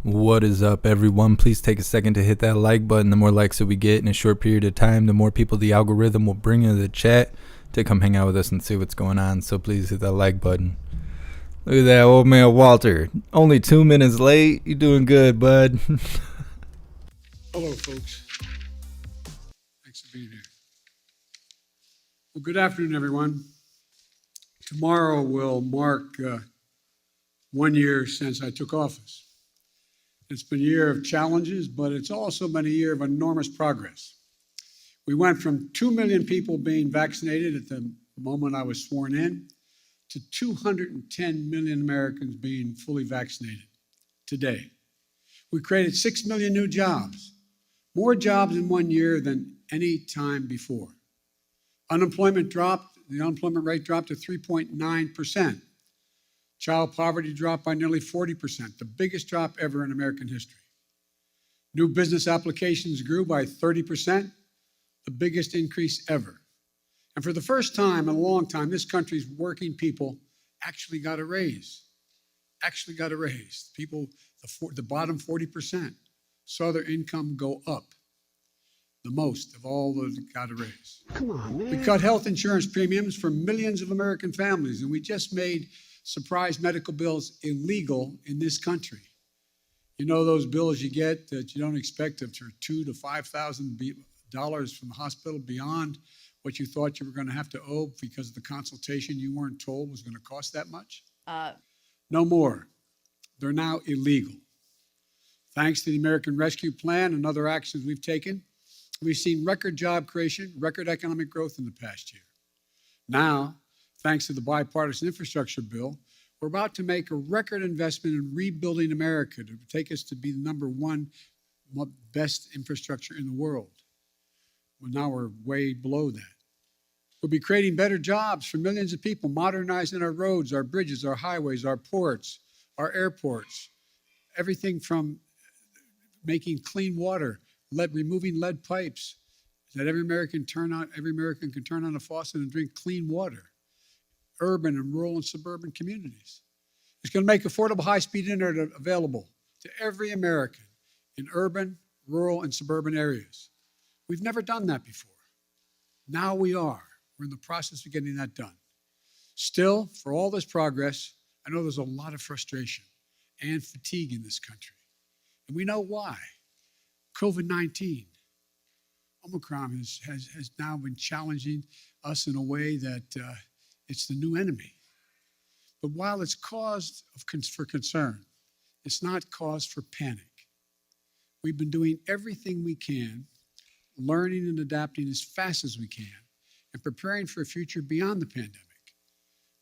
What is up, everyone? Please take a second to hit that like button. The more likes that we get in a short period of time, the more people the algorithm will bring into the chat to come hang out with us and see what's going on. So please hit that like button. Look at that old man Walter. Only 2 minutes late. You doing good, bud. Hello, folks. Thanks for being here. Well, good afternoon, everyone. Tomorrow will mark 1 year since I took office. It's been a year of challenges, but it's also been a year of enormous progress. We went from 2 million people being vaccinated at the moment I was sworn in to 210 million Americans being fully vaccinated today. We created 6 million new jobs, more jobs in 1 year than any time before. The unemployment rate dropped to 3.9%. Child poverty dropped by nearly 40%, the biggest drop ever in American history. New business applications grew by 30%, the biggest increase ever. And for the first time in a long time, this country's working people actually got a raise. People, the bottom 40%, saw their income go up. The most of all those that got a raise. Come on, man. We cut health insurance premiums for millions of American families, and we just made surprise medical bills illegal in this country. You know those bills you get that you don't expect of $2,000 to $5,000 from the hospital beyond what you thought you were going to have to owe because of the consultation you weren't told was going to cost that much? No more. They're now illegal. Thanks to the American Rescue Plan and other actions we've taken, we've seen record job creation, record economic growth in the past year. Now, thanks to the bipartisan infrastructure bill, we're about to make a record investment in rebuilding America to take us to be the number one best infrastructure in the world. Well, now we're way below that. We'll be creating better jobs for millions of people, modernizing our roads, our bridges, our highways, our ports, our airports, everything from making clean water, removing lead pipes, that every American can turn on a faucet and drink clean water. Urban and rural and suburban communities. It's going to make affordable high-speed internet available to every American in urban, rural, and suburban areas. We've never done that before. Now we are. We're in the process of getting that done. Still, for all this progress, I know there's a lot of frustration and fatigue in this country. And we know why. COVID-19, Omicron has now been challenging us in a way that it's the new enemy. But while it's cause for concern, it's not cause for panic. We've been doing everything we can, learning and adapting as fast as we can, and preparing for a future beyond the pandemic.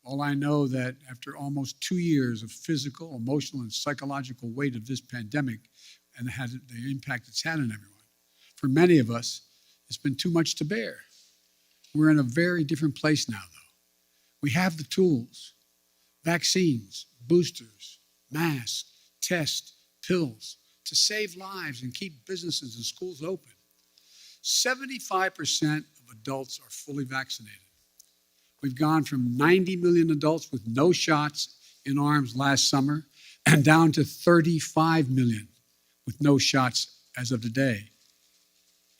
All I know that after almost 2 years of physical, emotional, and psychological weight of this pandemic and the impact it's had on everyone, for many of us, it's been too much to bear. We're in a very different place now, though. We have the tools, vaccines, boosters, masks, tests, pills to save lives and keep businesses and schools open. 75% of adults are fully vaccinated. We've gone from 90 million adults with no shots in arms last summer and down to 35 million with no shots as of today.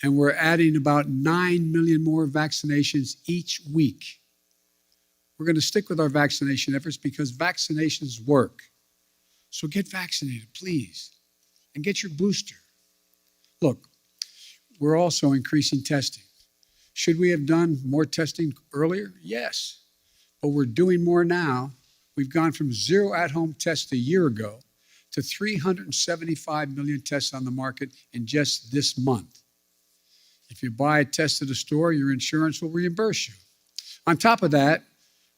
And we're adding about 9 million more vaccinations each week. We're going to stick with our vaccination efforts because vaccinations work. So get vaccinated, please, and get your booster. Look, we're also increasing testing. Should we have done more testing earlier? Yes, but we're doing more now. We've gone from 0 at-home tests a year ago to 375 million tests on the market in just this month. If you buy a test at a store, your insurance will reimburse you. On top of that,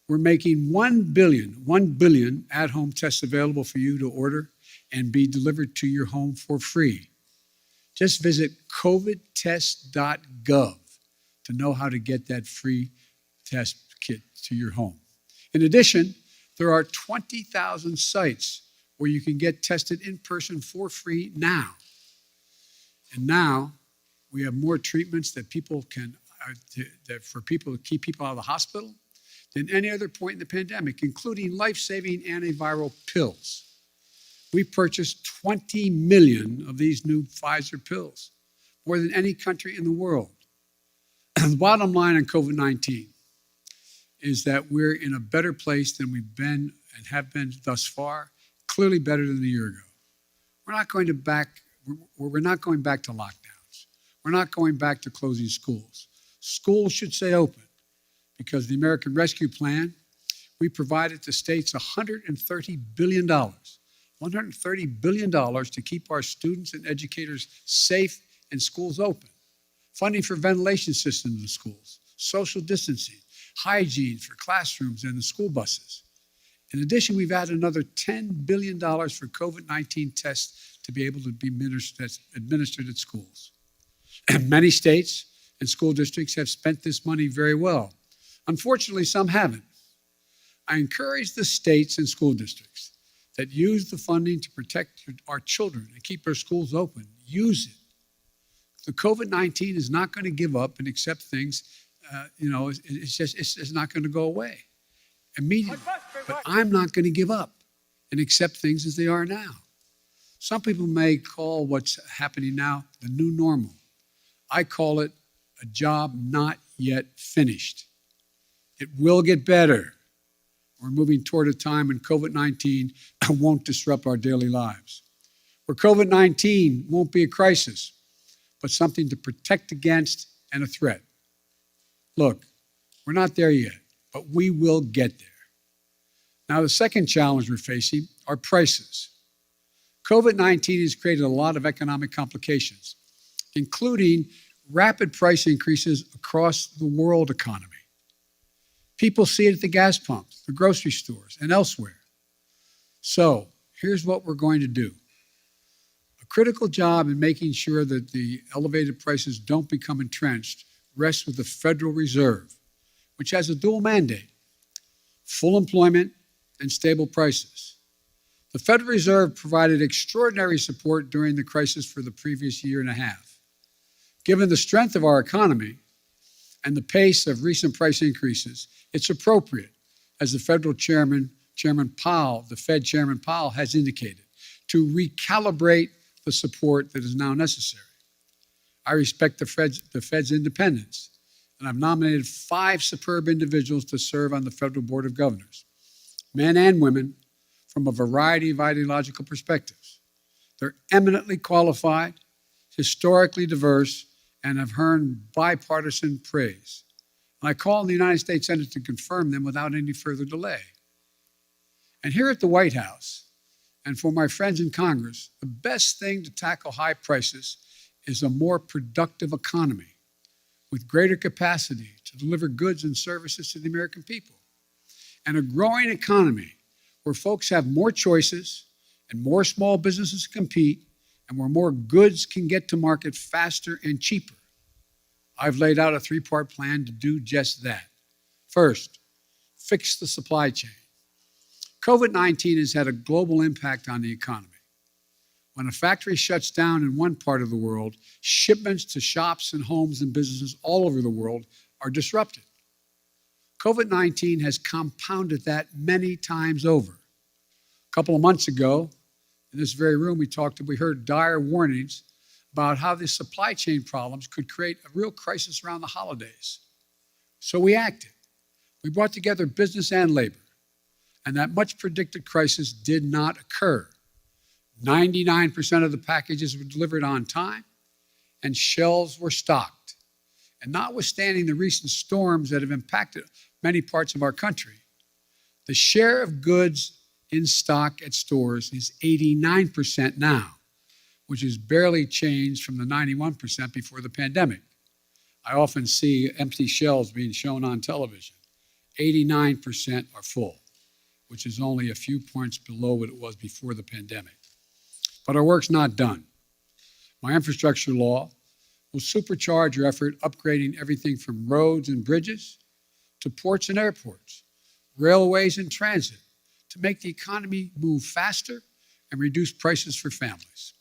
we're making 1 billion at-home tests available for you to order and be delivered to your home for free. Just visit covidtest.gov to know how to get that free test kit to your home. In addition, there are 20,000 sites where you can get tested in person for free now. And now we have more treatments that for people to keep people out of the hospital than any other point in the pandemic, including life-saving antiviral pills. We purchased 20 million of these new Pfizer pills, more than any country in the world. The bottom line on COVID-19 is that we're in a better place than we've been and have been thus far, clearly better than a year ago. We're not going back to lockdowns. We're not going back to closing schools. Schools should stay open because the American Rescue Plan, we provided to states $130 billion. $130 billion to keep our students and educators safe and schools open. Funding for ventilation systems in schools, social distancing, hygiene for classrooms and the school buses. In addition, we've added another $10 billion for COVID-19 tests to be able to be administered at schools. And many states and school districts have spent this money very well. Unfortunately, some haven't. I encourage the states and school districts that use the funding to protect our children and keep our schools open. Use it. The COVID-19 is not going to give up and accept things. It's not going to go away immediately. But I'm not going to give up and accept things as they are now. Some people may call what's happening now the new normal. I call it a job not yet finished. It will get better. We're moving toward a time when COVID-19 won't disrupt our daily lives, where COVID-19 won't be a crisis, but something to protect against and a threat. Look, we're not there yet, but we will get there. Now, the second challenge we're facing are prices. COVID-19 has created a lot of economic complications, including rapid price increases across the world economy. People see it at the gas pumps, the grocery stores, and elsewhere. So here's what we're going to do. A critical job in making sure that the elevated prices don't become entrenched rests with the Federal Reserve, which has a dual mandate: full employment and stable prices. The Federal Reserve provided extraordinary support during the crisis for the previous year and a half. Given the strength of our economy and the pace of recent price increases, it's appropriate, as the Federal Chairman Powell, the Fed Chairman Powell has indicated, to recalibrate the support that is now necessary. I respect the Fed's independence, and I've nominated 5 superb individuals to serve on the Federal Board of Governors, men and women from a variety of ideological perspectives. They're eminently qualified, historically diverse, and have earned bipartisan praise. And I call on the United States Senate to confirm them without any further delay. And here at the White House, and for my friends in Congress, the best thing to tackle high prices is a more productive economy with greater capacity to deliver goods and services to the American people. And a growing economy where folks have more choices and more small businesses compete, and where more goods can get to market faster and cheaper. I've laid out a 3-part plan to do just that. First, fix the supply chain. COVID-19 has had a global impact on the economy. When a factory shuts down in one part of the world, shipments to shops and homes and businesses all over the world are disrupted. COVID-19 has compounded that many times over. A couple of months ago, in this very room, we heard dire warnings about how the supply chain problems could create a real crisis around the holidays. So we acted. We brought together business and labor, and that much predicted crisis did not occur. 99% of the packages were delivered on time, and shelves were stocked. And notwithstanding the recent storms that have impacted many parts of our country, the share of goods in stock at stores is 89% now, which is barely changed from the 91% before the pandemic. I often see empty shelves being shown on television. 89% are full, which is only a few points below what it was before the pandemic. But our work's not done. My infrastructure law will supercharge your effort upgrading everything from roads and bridges to ports and airports, railways and transit, to make the economy move faster and reduce prices for families.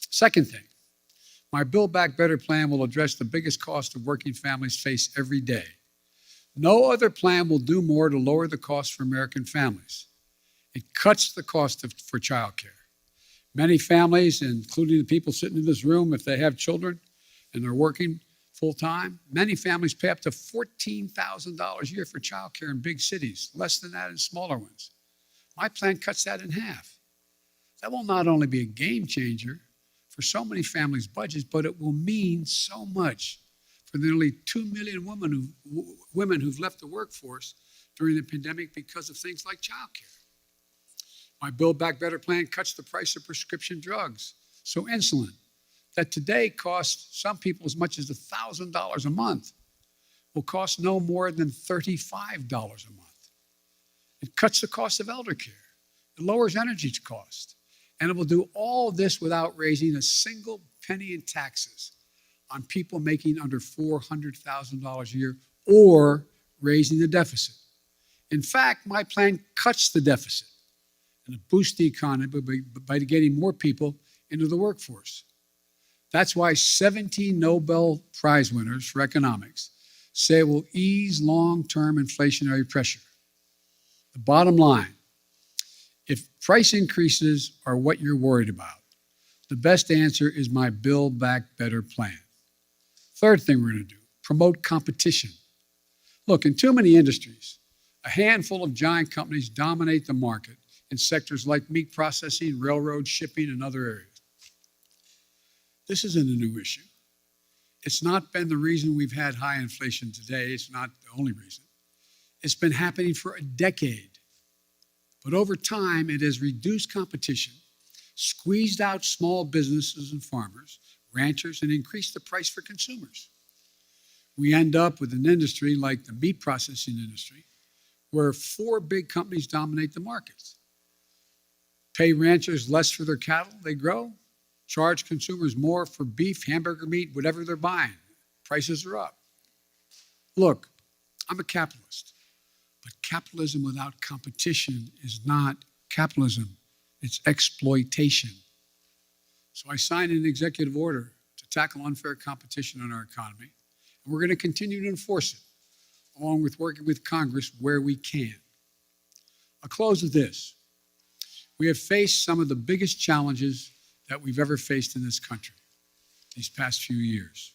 Second thing, my Build Back Better plan will address the biggest cost of working families face every day. No other plan will do more to lower the cost for American families. It cuts the cost for childcare. Many families, including the people sitting in this room, if they have children and they're working full-time, many families pay up to $14,000 a year for childcare in big cities, less than that in smaller ones. My plan cuts that in half. That will not only be a game changer for so many families' budgets, but it will mean so much for the nearly 2 million women who've left the workforce during the pandemic because of things like childcare. My Build Back Better plan cuts the price of prescription drugs. So insulin, that today costs some people as much as $1,000 a month, will cost no more than $35 a month. It cuts the cost of elder care. It lowers energy cost. And it will do all of this without raising a single penny in taxes on people making under $400,000 a year or raising the deficit. In fact, my plan cuts the deficit and it boosts the economy by getting more people into the workforce. That's why 17 Nobel Prize winners for economics say it will ease long-term inflationary pressure. The bottom line, if price increases are what you're worried about, the best answer is my Build Back Better plan. Third thing we're going to do, promote competition. Look, in too many industries, a handful of giant companies dominate the market in sectors like meat processing, railroad, shipping, and other areas. This isn't a new issue. It's not been the reason we've had high inflation today. It's not the only reason. It's been happening for a decade. But over time, it has reduced competition, squeezed out small businesses and farmers, ranchers, and increased the price for consumers. We end up with an industry like the meat processing industry, where 4 big companies dominate the markets. Pay ranchers less for their cattle they grow, charge consumers more for beef, hamburger meat, whatever they're buying. Prices are up. Look, I'm a capitalist. But capitalism without competition is not capitalism, it's exploitation. So I signed an executive order to tackle unfair competition in our economy, and we're going to continue to enforce it, along with working with Congress where we can. I'll close with this. We have faced some of the biggest challenges that we've ever faced in this country these past few years.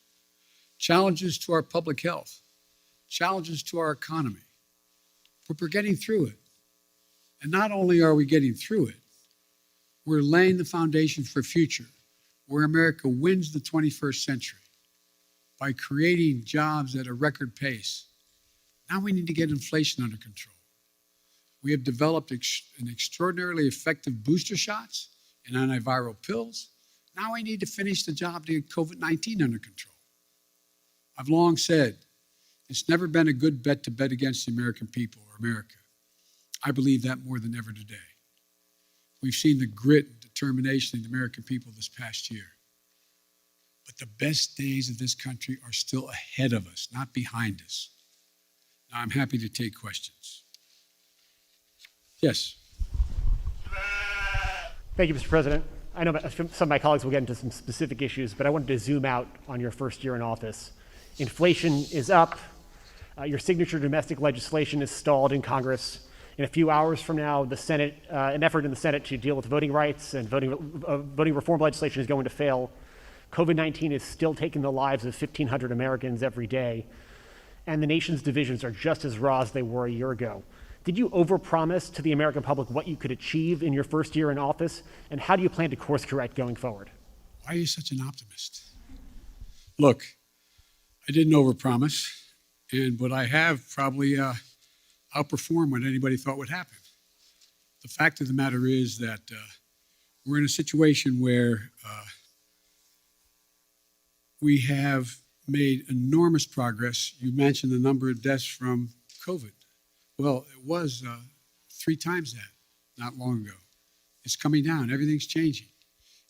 Challenges to our public health, challenges to our economy. But we're getting through it. And not only are we getting through it, we're laying the foundation for a future where America wins the 21st century by creating jobs at a record pace. Now we need to get inflation under control. We have developed an extraordinarily effective booster shots and antiviral pills. Now we need to finish the job to get COVID-19 under control. I've long said, it's never been a good bet to bet against the American people or America. I believe that more than ever today. We've seen the grit and determination of the American people this past year. But the best days of this country are still ahead of us, not behind us. Now, I'm happy to take questions. Yes. Thank you, Mr. President. I know some of my colleagues will get into some specific issues, but I wanted to zoom out on your first year in office. Inflation is up. Your signature domestic legislation is stalled in Congress. In a few hours from now, the Senate, an effort in the Senate to deal with voting rights and voting reform legislation is going to fail. COVID-19 is still taking the lives of 1,500 Americans every day, and the nation's divisions are just as raw as they were a year ago. Did you overpromise to the American public what you could achieve in your first year in office, and how do you plan to course correct going forward? Why are you such an optimist? Look, I didn't overpromise, but I have probably outperformed what anybody thought would happen. The fact of the matter is that we're in a situation where we have made enormous progress. You mentioned the number of deaths from COVID. Well, it was 3 times that not long ago. It's coming down. Everything's changing.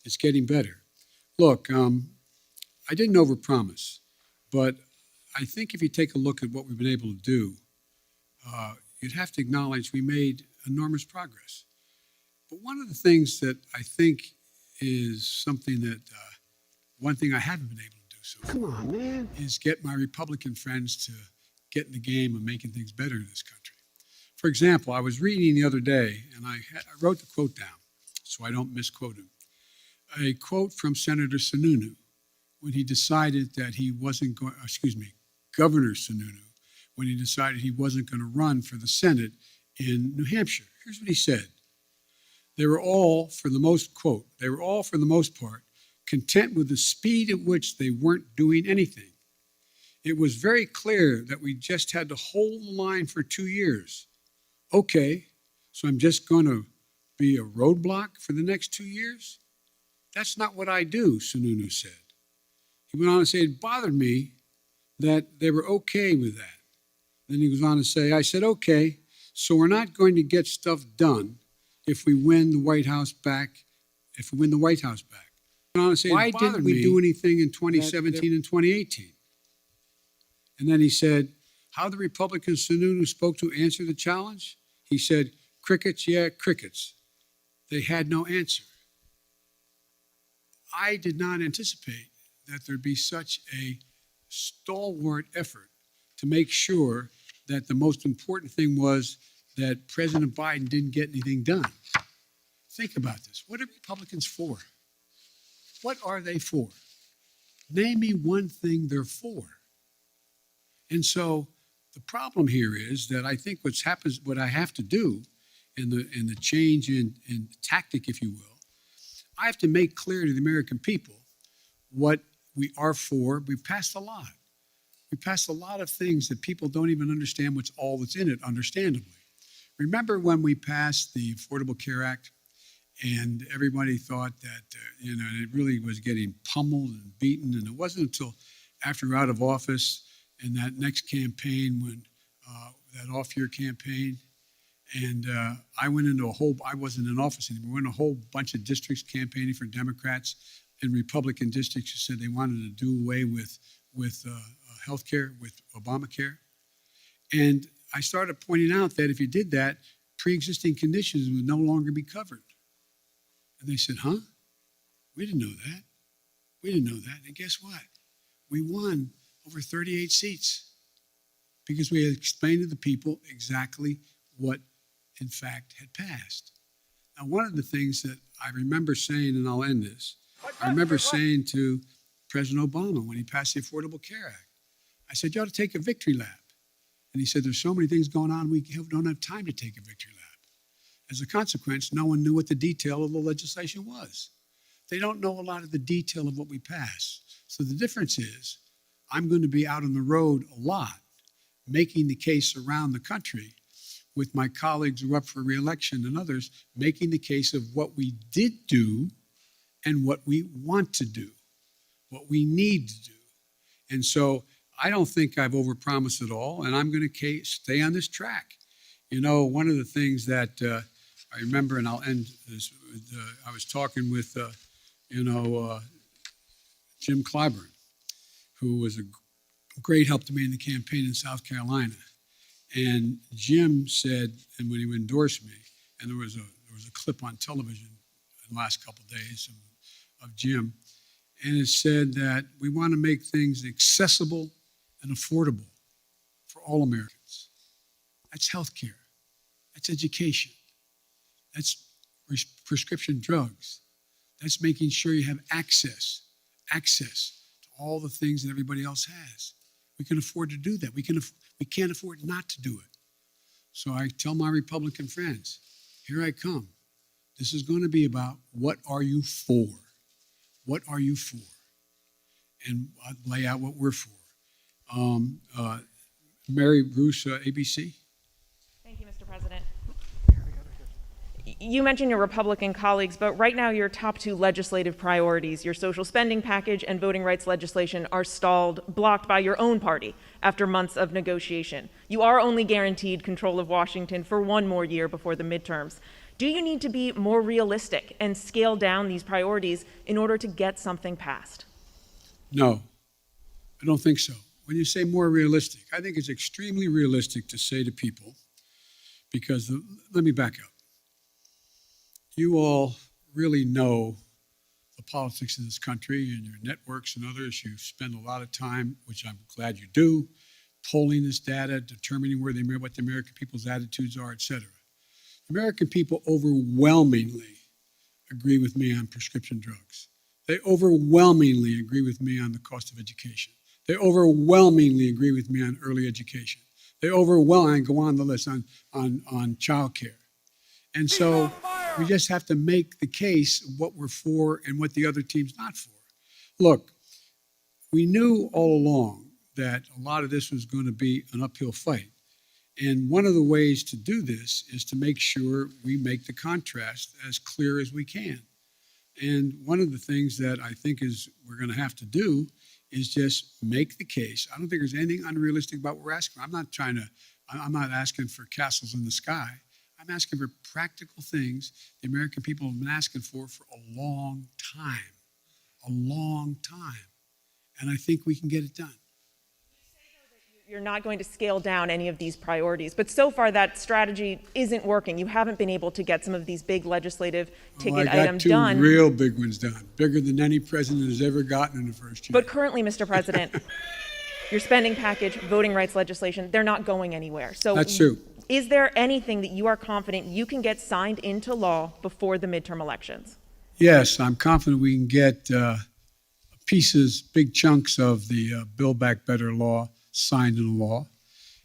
It's getting better. Look, I didn't overpromise, but I think if you take a look at what we've been able to do, you'd have to acknowledge we made enormous progress. But one of the things that I think is something that, one thing I haven't been able to do so far is get my Republican friends to get in the game of making things better in this country. For example, I was reading the other day, and I wrote the quote down so I don't misquote him. A quote from Senator Sununu when he decided that he wasn't going, Governor Sununu, when he decided he wasn't going to run for the Senate in New Hampshire. Here's what he said. They were all, for the most part, content with the speed at which they weren't doing anything. It was very clear that we just had to hold the line for 2 years. Okay, so I'm just going to be a roadblock for the next 2 years? That's not what I do, Sununu said. He went on to say it bothered me that they were okay with that. Then he goes on to say, I said, okay, so we're not going to get stuff done if we win the White House back. He went on to say, why didn't we do anything in 2017 and 2018? And then he said, how the Republican Sununu spoke to answer the challenge? He said, crickets, yeah, crickets. They had no answer. I did not anticipate that there'd be such a stalwart effort to make sure that the most important thing was that President Biden didn't get anything done. Think about this. What are Republicans for? What are they for? Name me one thing they're for. And so the problem here is that I think what I have to do in the change in tactic, if you will, I have to make clear to the American people what we are for. We've passed a lot. We passed a lot of things that people don't even understand what's all that's in it, understandably. Remember when we passed the Affordable Care Act and everybody thought that, it really was getting pummeled and beaten. And it wasn't until after we were out of office in that next campaign, when that off-year campaign, and I wasn't in office anymore. We went in a whole bunch of districts campaigning for Democrats and Republican districts who said they wanted to do away with health care, with Obamacare. And I started pointing out that if you did that, pre-existing conditions would no longer be covered. And they said, huh? We didn't know that. We didn't know that. And guess what? We won over 38 seats because we had explained to the people exactly what, in fact, had passed. Now, one of the things that I remember saying, and I'll end this, I remember saying to President Obama when he passed the Affordable Care Act, I said, you ought to take a victory lap. And he said, there's so many things going on, we don't have time to take a victory lap. As a consequence, no one knew what the detail of the legislation was. They don't know a lot of the detail of what we pass. So the difference is, I'm going to be out on the road a lot, making the case around the country with my colleagues who are up for re-election and others, making the case of what we did do and what we want to do, what we need to do. And so I don't think I've overpromised at all, and I'm going to stay on this track. One of the things that I remember, and I'll end this, I was talking with, Jim Clyburn, who was a great help to me in the campaign in South Carolina. And Jim said, and when he endorsed me, and there was a clip on television in the last couple of days of Jim, and it said that we want to make things accessible and affordable for all Americans. That's healthcare. That's education. That's prescription drugs. That's making sure you have access to all the things that everybody else has. We can afford to do that. We can't afford not to do it. So I tell my Republican friends, here I come. This is going to be about what are you for? What are you for? And I'll lay out what we're for. Mary Bruce, ABC. Thank you, Mr. President. You mentioned your Republican colleagues, but right now your top two legislative priorities, your social spending package and voting rights legislation, are stalled, blocked by your own party after months of negotiation. You are only guaranteed control of Washington for one more year before the midterms. Do you need to be more realistic and scale down these priorities in order to get something passed? No, I don't think so. When you say more realistic, I think it's extremely realistic to say to people, because let me back up. You all really know the politics of this country and your networks and others. You spend a lot of time, which I'm glad you do, polling this data, determining what the American people's attitudes are, et cetera. American people overwhelmingly agree with me on prescription drugs. They overwhelmingly agree with me on the cost of education. They overwhelmingly agree with me on early education. They overwhelmingly go on the list on child care. And so we just have to make the case what we're for and what the other team's not for. Look, we knew all along that a lot of this was going to be an uphill fight. And one of the ways to do this is to make sure we make the contrast as clear as we can. And one of the things that I think is we're going to have to do is just make the case. I don't think there's anything unrealistic about what we're asking. I'm not asking for castles in the sky. I'm asking for practical things the American people have been asking for a long time, And I think we can get it done. You're not going to scale down any of these priorities, but so far that strategy isn't working. You haven't been able to get some of these big legislative ticket items done. I got two real big ones done, bigger than any president has ever gotten in the first year. But currently, Mr. President, your spending package, voting rights legislation, they're not going anywhere. So that's true. Is there anything that you are confident you can get signed into law before the midterm elections? Yes, I'm confident we can get pieces, big chunks of the Build Back Better law signed into law.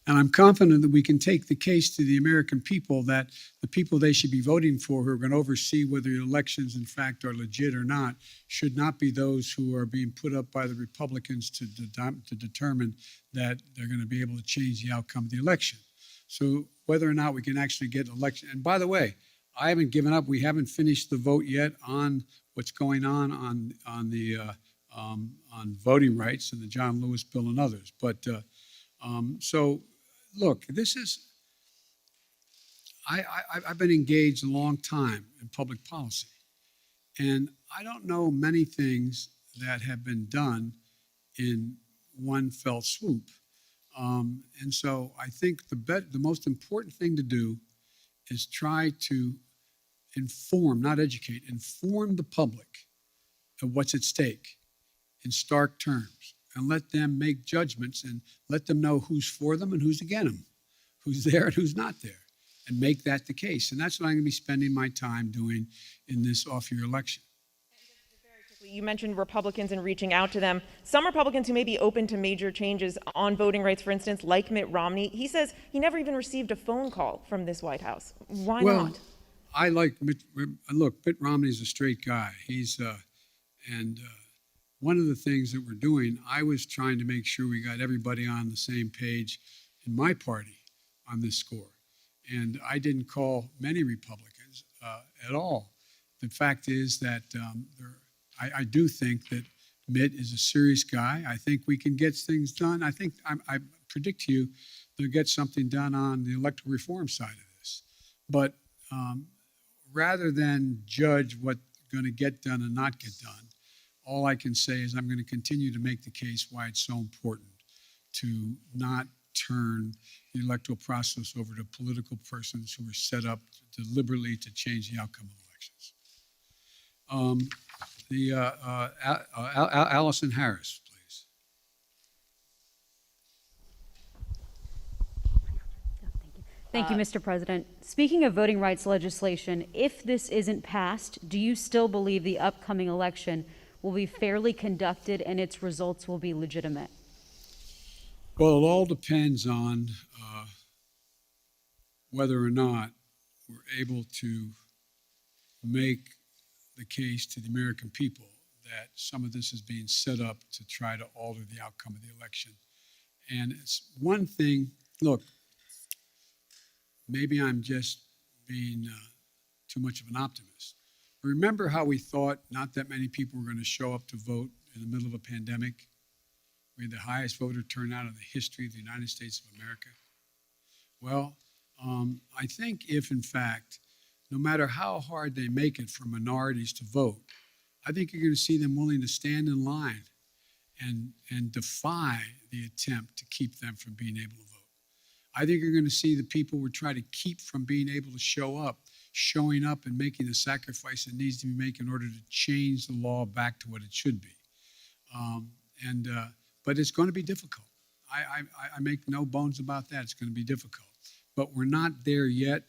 And I'm confident that we can take the case to the American people that the people they should be voting for who are going to oversee whether the elections in fact are legit or not should not be those who are being put up by the Republicans to determine that they're going to be able to change the outcome of the election. So whether or not we can actually get election, and by the way, I haven't given up. We haven't finished the vote yet on what's going on voting rights and the John Lewis bill and others. But so, look, this is. I've been engaged a long time in public policy, and I don't know many things that have been done in one fell swoop. And so I think the most important thing to do is try to inform, not educate, inform the public of what's at stake in stark terms, and let them make judgments and let them know who's for them and who's against them, who's there and who's not there, and make that the case. And that's what I'm going to be spending my time doing in this off-year election. You mentioned Republicans and reaching out to them. Some Republicans who may be open to major changes on voting rights, for instance, like Mitt Romney, he says he never even received a phone call from this White House. Why not? I like Mitt. Look, Mitt Romney's a straight guy. One of the things that we're doing, I was trying to make sure we got everybody on the same page in my party on this score. And I didn't call many Republicans at all. The fact is that I do think that Mitt is a serious guy. I think we can get things done. I think I predict to you they'll get something done on the electoral reform side of this. But rather than judge what's going to get done and not get done, all I can say is I'm going to continue to make the case why it's so important to not turn the electoral process over to political persons who are set up deliberately to change the outcome of elections. Allison Harris, please. Thank you, Mr. President. Speaking of voting rights legislation, if this isn't passed, do you still believe the upcoming election will be fairly conducted and its results will be legitimate? Well, it all depends on whether or not we're able to make the case to the American people that some of this is being set up to try to alter the outcome of the election. And it's one thing, look, maybe I'm just being too much of an optimist. Remember how we thought not that many people were going to show up to vote in the middle of a pandemic? We had the highest voter turnout in the history of the United States of America. Well, I think if, in fact, no matter how hard they make it for minorities to vote, I think you're going to see them willing to stand in line and defy the attempt to keep them from being able to vote. I think you're going to see the people we're trying to keep from being able to show up, showing up and making the sacrifice that needs to be made in order to change the law back to what it should be. But it's going to be difficult. I make no bones about that. It's going to be difficult. But we're not there yet.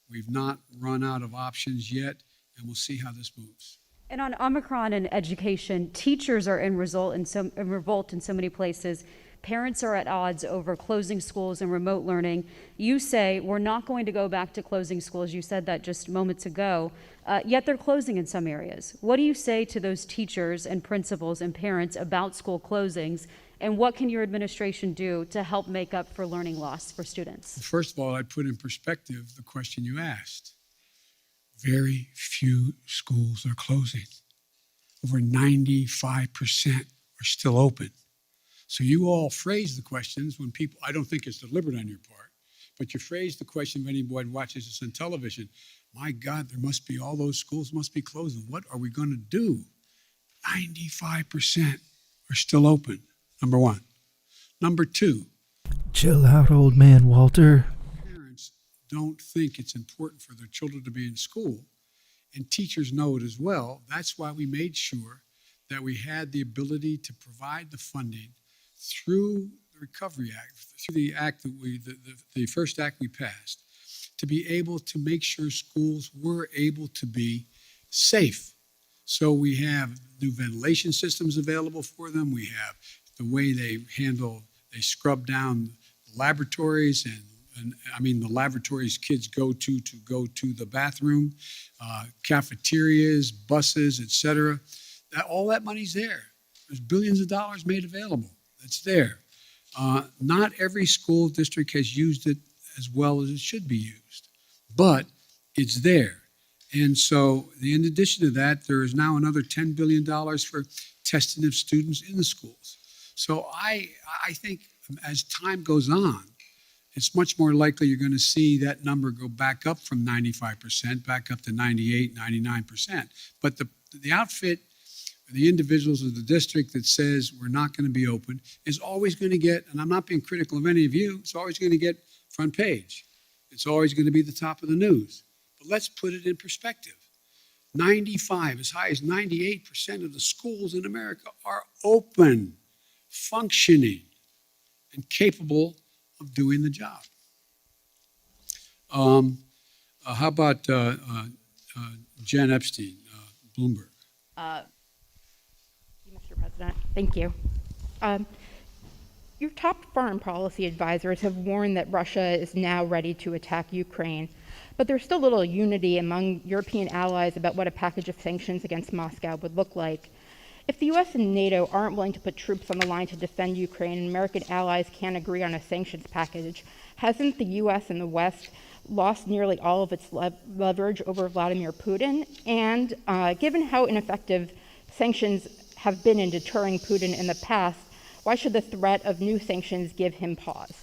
We've not run out of options yet, and we'll see how this moves. And on Omicron and education, teachers are in revolt in so many places. Parents are at odds over closing schools and remote learning. You say we're not going to go back to closing schools. You said that just moments ago, yet they're closing in some areas. What do you say to those teachers and principals and parents about school closings? And what can your administration do to help make up for learning loss for students? First of all, I'd put in perspective the question you asked. Very few schools are closing. Over 95% are still open. So you all phrase the questions when people, I don't think it's deliberate on your part, but you phrase the question when anyone watches this on television. My God, there must be, all those schools must be closing. What are we going to do? 95% are still open, number one. Number two. Chill out, old man Walter. Parents don't think it's important for their children to be in school, and teachers know it as well. That's why we made sure that we had the ability to provide the funding through the Recovery Act, through the act that the first act we passed, to be able to make sure schools were able to be safe. So we have new ventilation systems available for them. We have the way they scrub down laboratories and I mean the laboratories kids go to the bathroom, cafeterias, buses, etc. All that money's there. There's billions of dollars made available. It's there. Not every school district has used it as well as it should be used, but it's there. And so, in addition to that, there is now another $10 billion for testing of students in the schools. So I think as time goes on, it's much more likely you're going to see that number go back up from 95%, back up to 98, 99%. But the outfit, the individuals of the district that says we're not going to be open is always going to get, and I'm not being critical of any of you, it's always going to get front page. It's always going to be the top of the news. But let's put it in perspective. 95, as high as 98% of the schools in America are open, functioning, and capable of doing the job. How about Jen Epstein, Bloomberg? Mr. President, thank you. Your top foreign policy advisors have warned that Russia is now ready to attack Ukraine, but there's still little unity among European allies about what a package of sanctions against Moscow would look like. If the U.S. and NATO aren't willing to put troops on the line to defend Ukraine and American allies can't agree on a sanctions package, hasn't the U.S. and the West lost nearly all of its leverage over Vladimir Putin? And given how ineffective sanctions have been in deterring Putin in the past, why should the threat of new sanctions give him pause?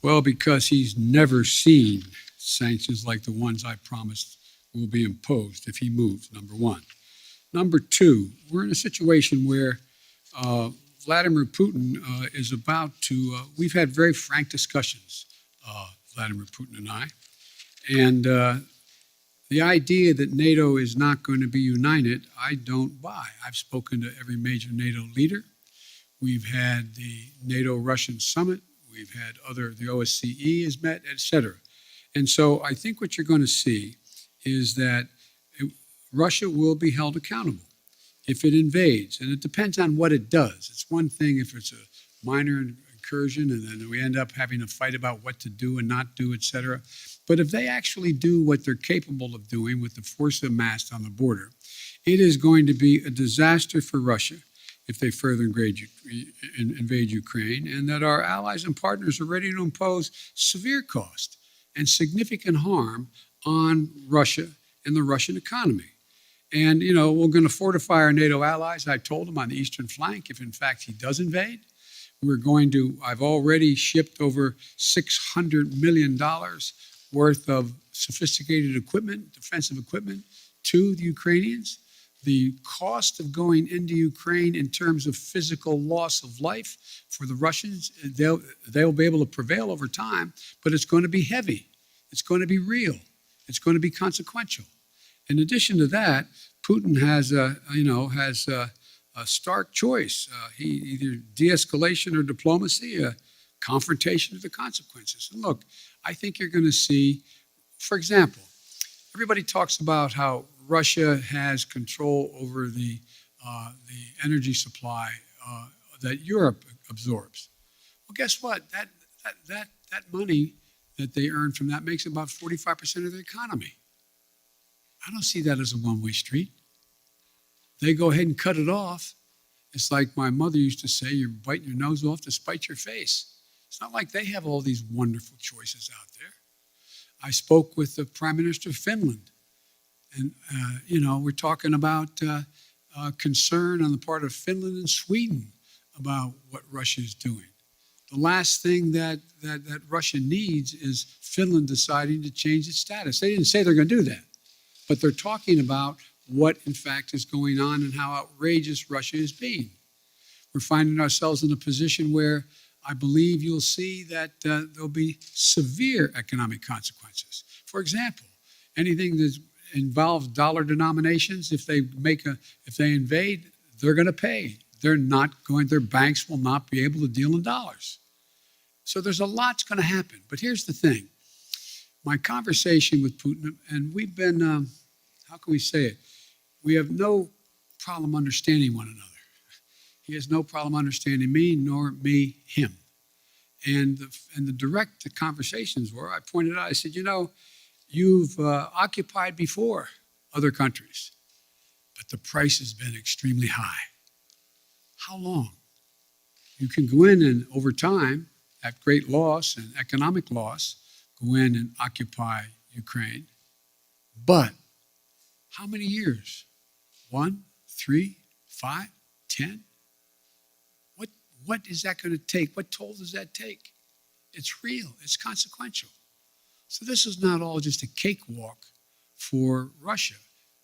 Well, because he's never seen sanctions like the ones I promised will be imposed if he moves, number one. Number two, we're in a situation where Vladimir Putin is about to, we've had very frank discussions, Vladimir Putin and I, and the idea that NATO is not going to be united, I don't buy. I've spoken to every major NATO leader. We've had the NATO-Russian summit. We've had the OSCE has met, et cetera. And so I think what you're going to see is that Russia will be held accountable if it invades. And it depends on what it does. It's one thing if it's a minor incursion and then we end up having a fight about what to do and not do, et cetera. But if they actually do what they're capable of doing with the force amassed on the border, it is going to be a disaster for Russia if they further invade Ukraine, and that our allies and partners are ready to impose severe cost and significant harm on Russia and the Russian economy. And, you know, we're going to fortify our NATO allies, I told them, on the eastern flank if, in fact, he does invade. I've already shipped over $600 million worth of sophisticated equipment, defensive equipment, to the Ukrainians. The cost of going into Ukraine in terms of physical loss of life for the Russians, they'll be able to prevail over time, but it's going to be heavy. It's going to be real. It's going to be consequential. In addition to that, Putin has a stark choice. He either de-escalation or diplomacy. confrontation of the consequences. And look, I think you're going to see, for example, everybody talks about how Russia has control over the energy supply that Europe absorbs. Well, guess what? That money that they earn from that makes about 45% of their economy. I don't see that as a one-way street. They go ahead and cut it off. It's like my mother used to say, you're biting your nose off to spite your face. It's not like they have all these wonderful choices out there. I spoke with the Prime Minister of Finland, and we're talking about concern on the part of Finland and Sweden about what Russia is doing. The last thing that Russia needs is Finland deciding to change its status. They didn't say they're going to do that, but they're talking about what, in fact, is going on and how outrageous Russia is being. We're finding ourselves in a position where I believe you'll see that there'll be severe economic consequences. For example, anything that involves dollar denominations, if they invade, they're going to pay. Their banks will not be able to deal in dollars. So there's a lot's going to happen. But here's the thing. My conversation with Putin, and we've been, how can we say it? We have no problem understanding one another. He has no problem understanding me, nor me him. And the direct conversations were, I pointed out, I said, you've occupied before other countries, but the price has been extremely high. How long? You can go in and over time, at great loss and economic loss, go in and occupy Ukraine. But how many years? 1, 3, 5, 10? What is that going to take? What toll does that take? It's real. It's consequential. So this is not all just a cakewalk for Russia.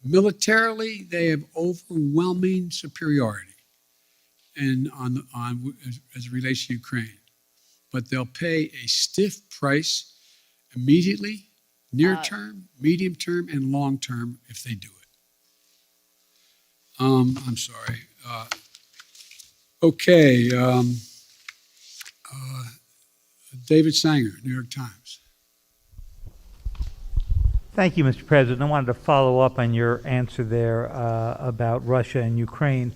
Militarily, they have overwhelming superiority as it relates to Ukraine. But they'll pay a stiff price immediately, near term, medium term, and long term if they do it. I'm sorry. Okay. David Sanger, New York Times. Thank you, Mr. President. I wanted to follow up on your answer there about Russia and Ukraine.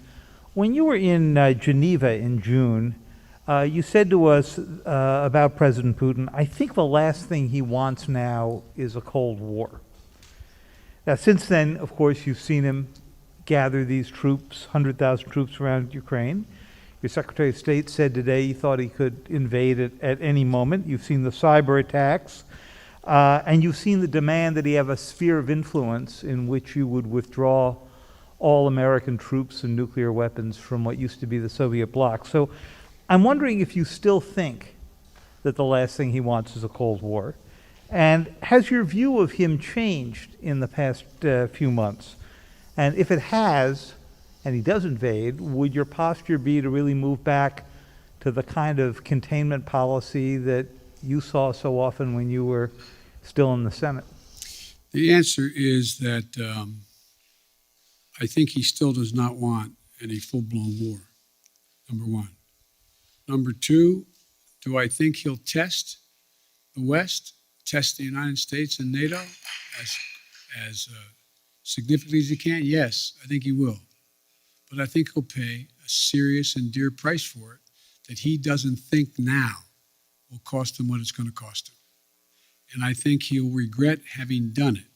When you were in Geneva in June, you said to us about President Putin, I think the last thing he wants now is a Cold War. Now, since then, of course, you've seen him gather these troops, 100,000 troops around Ukraine. Your Secretary of State said today he thought he could invade it at any moment. You've seen the cyber attacks, and you've seen the demand that he have a sphere of influence in which you would withdraw all American troops and nuclear weapons from what used to be the Soviet bloc. So I'm wondering if you still think that the last thing he wants is a Cold War. And has your view of him changed in the past few months? And if it has, and he does invade, would your posture be to really move back to the kind of containment policy that you saw so often when you were still in the Senate? The answer is that I think he still does not want any full-blown war, number one. Number two, do I think he'll test the West, test the United States and NATO as significantly as he can? Yes, I think he will. But I think he'll pay a serious and dear price for it that he doesn't think now will cost him what it's going to cost him. And I think he'll regret having done it.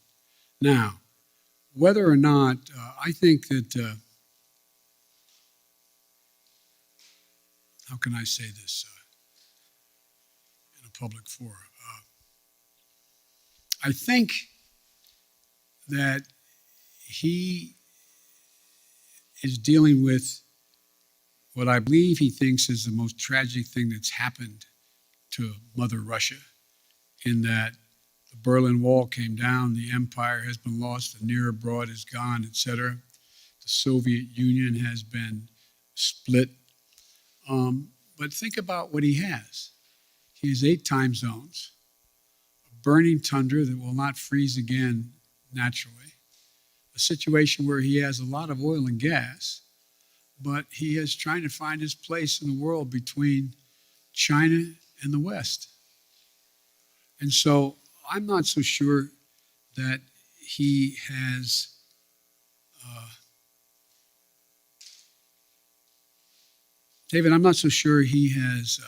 Now, whether or not, I think that, how can I say this in a public forum? I think that he is dealing with what I believe he thinks is the most tragic thing that's happened to Mother Russia, in that the Berlin Wall came down, the empire has been lost, the near abroad is gone, etc. The Soviet Union has been split. But think about what he has. He has 8 time zones, a burning tundra that will not freeze again naturally, a situation where he has a lot of oil and gas, but he is trying to find his place in the world between China in the West. And so I'm not so sure that he has David, I'm not so sure he is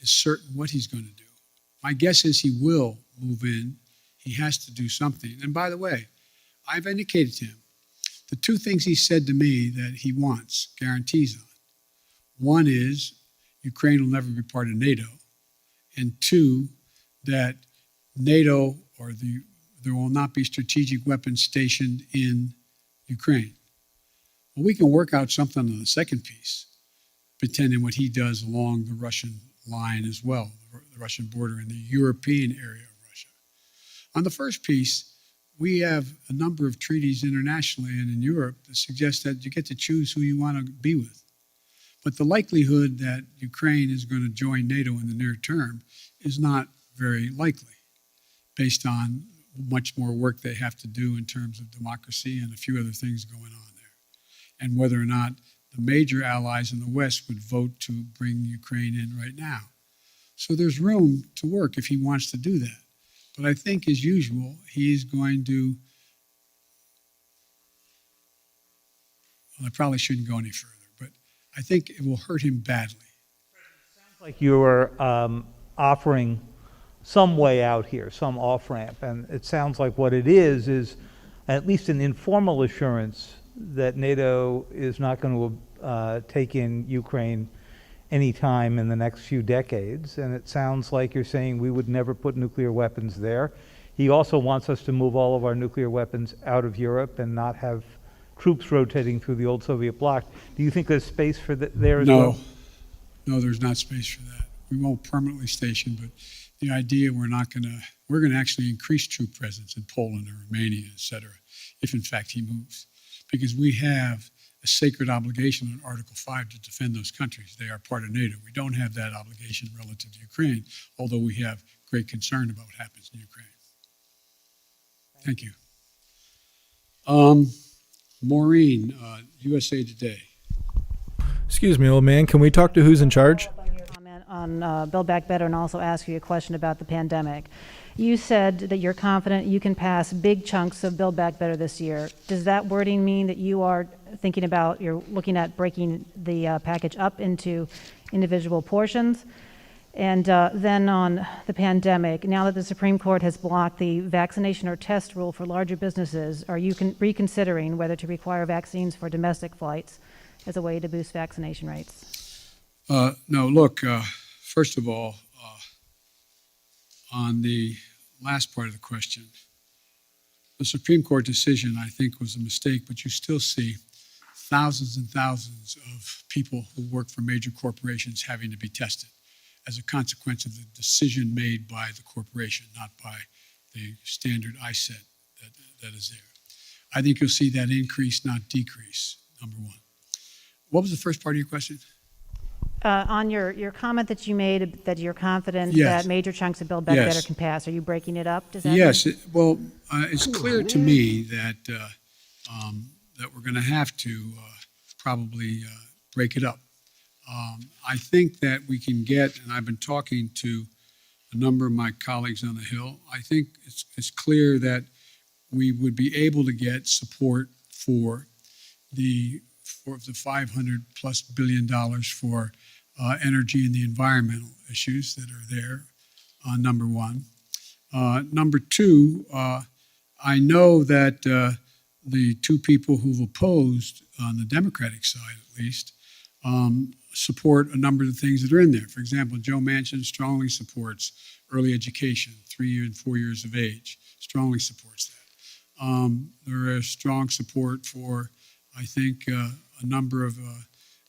certain what he's going to do. My guess is he will move in. He has to do something. And by the way, I've indicated to him the two things he said to me that he wants guarantees on. One is Ukraine will never be part of NATO. And two, that NATO or there will not be strategic weapons stationed in Ukraine. Well, we can work out something on the second piece, pretending what he does along the Russian line as well, the Russian border in the European area of Russia. On the first piece, we have a number of treaties internationally and in Europe that suggest that you get to choose who you want to be with. But the likelihood that Ukraine is going to join NATO in the near term is not very likely, based on much more work they have to do in terms of democracy and a few other things going on there, and whether or not the major allies in the West would vote to bring Ukraine in right now. So there's room to work if he wants to do that. But I think, as usual, he's going to, well, I probably shouldn't go any further, but I think it will hurt him badly. Like you were offering some way out here, some off-ramp, and it sounds like what it is at least an informal assurance that NATO is not going to take in Ukraine anytime in the next few decades, and it sounds like you're saying we would never put nuclear weapons there. He also wants us to move all of our nuclear weapons out of Europe and not have troops rotating through the old Soviet bloc. Do you think there's space for there as well? No, there's not space for that. We won't permanently station, but the idea we're going to actually increase troop presence in Poland or Romania, et cetera, if in fact he moves. Because we have a sacred obligation in Article 5 to defend those countries. They are part of NATO. We don't have that obligation relative to Ukraine, although we have great concern about what happens in Ukraine. Thank you. Maureen, USA Today. Excuse me, old man. Can we talk to who's in charge? Comment on Build Back Better and also ask you a question about the pandemic. You said that you're confident you can pass big chunks of Build Back Better this year. Does that wording mean that you are thinking about, you're looking at breaking the package up into individual portions? And then on the pandemic, now that the Supreme Court has blocked the vaccination or test rule for larger businesses, are you reconsidering whether to require vaccines for domestic flights as a way to boost vaccination rates? No, look, first of all, on the last part of the question, the Supreme Court decision, I think, was a mistake, but you still see thousands and thousands of people who work for major corporations having to be tested as a consequence of the decision made by the corporation, not by the standard ISET that is there. I think you'll see that increase, not decrease, number one. What was the first part of your question? On your comment that you made that you're confident Yes. that major chunks of Build Back Yes. Better can pass, are you breaking it up? Does that Yes, mean? it's clear to me that that we're going to have to probably break it up. I think that we can get, and I've been talking to a number of my colleagues on the Hill, I think it's clear that we would be able to get support for the $500+ billion for energy and the environmental issues that are there, number one. Number two, I know that the two people who've opposed, on the Democratic side at least, support a number of the things that are in there. For example, Joe Manchin strongly supports early education, 3 and 4 years of age, strongly supports that. There is strong support for, I think, a number of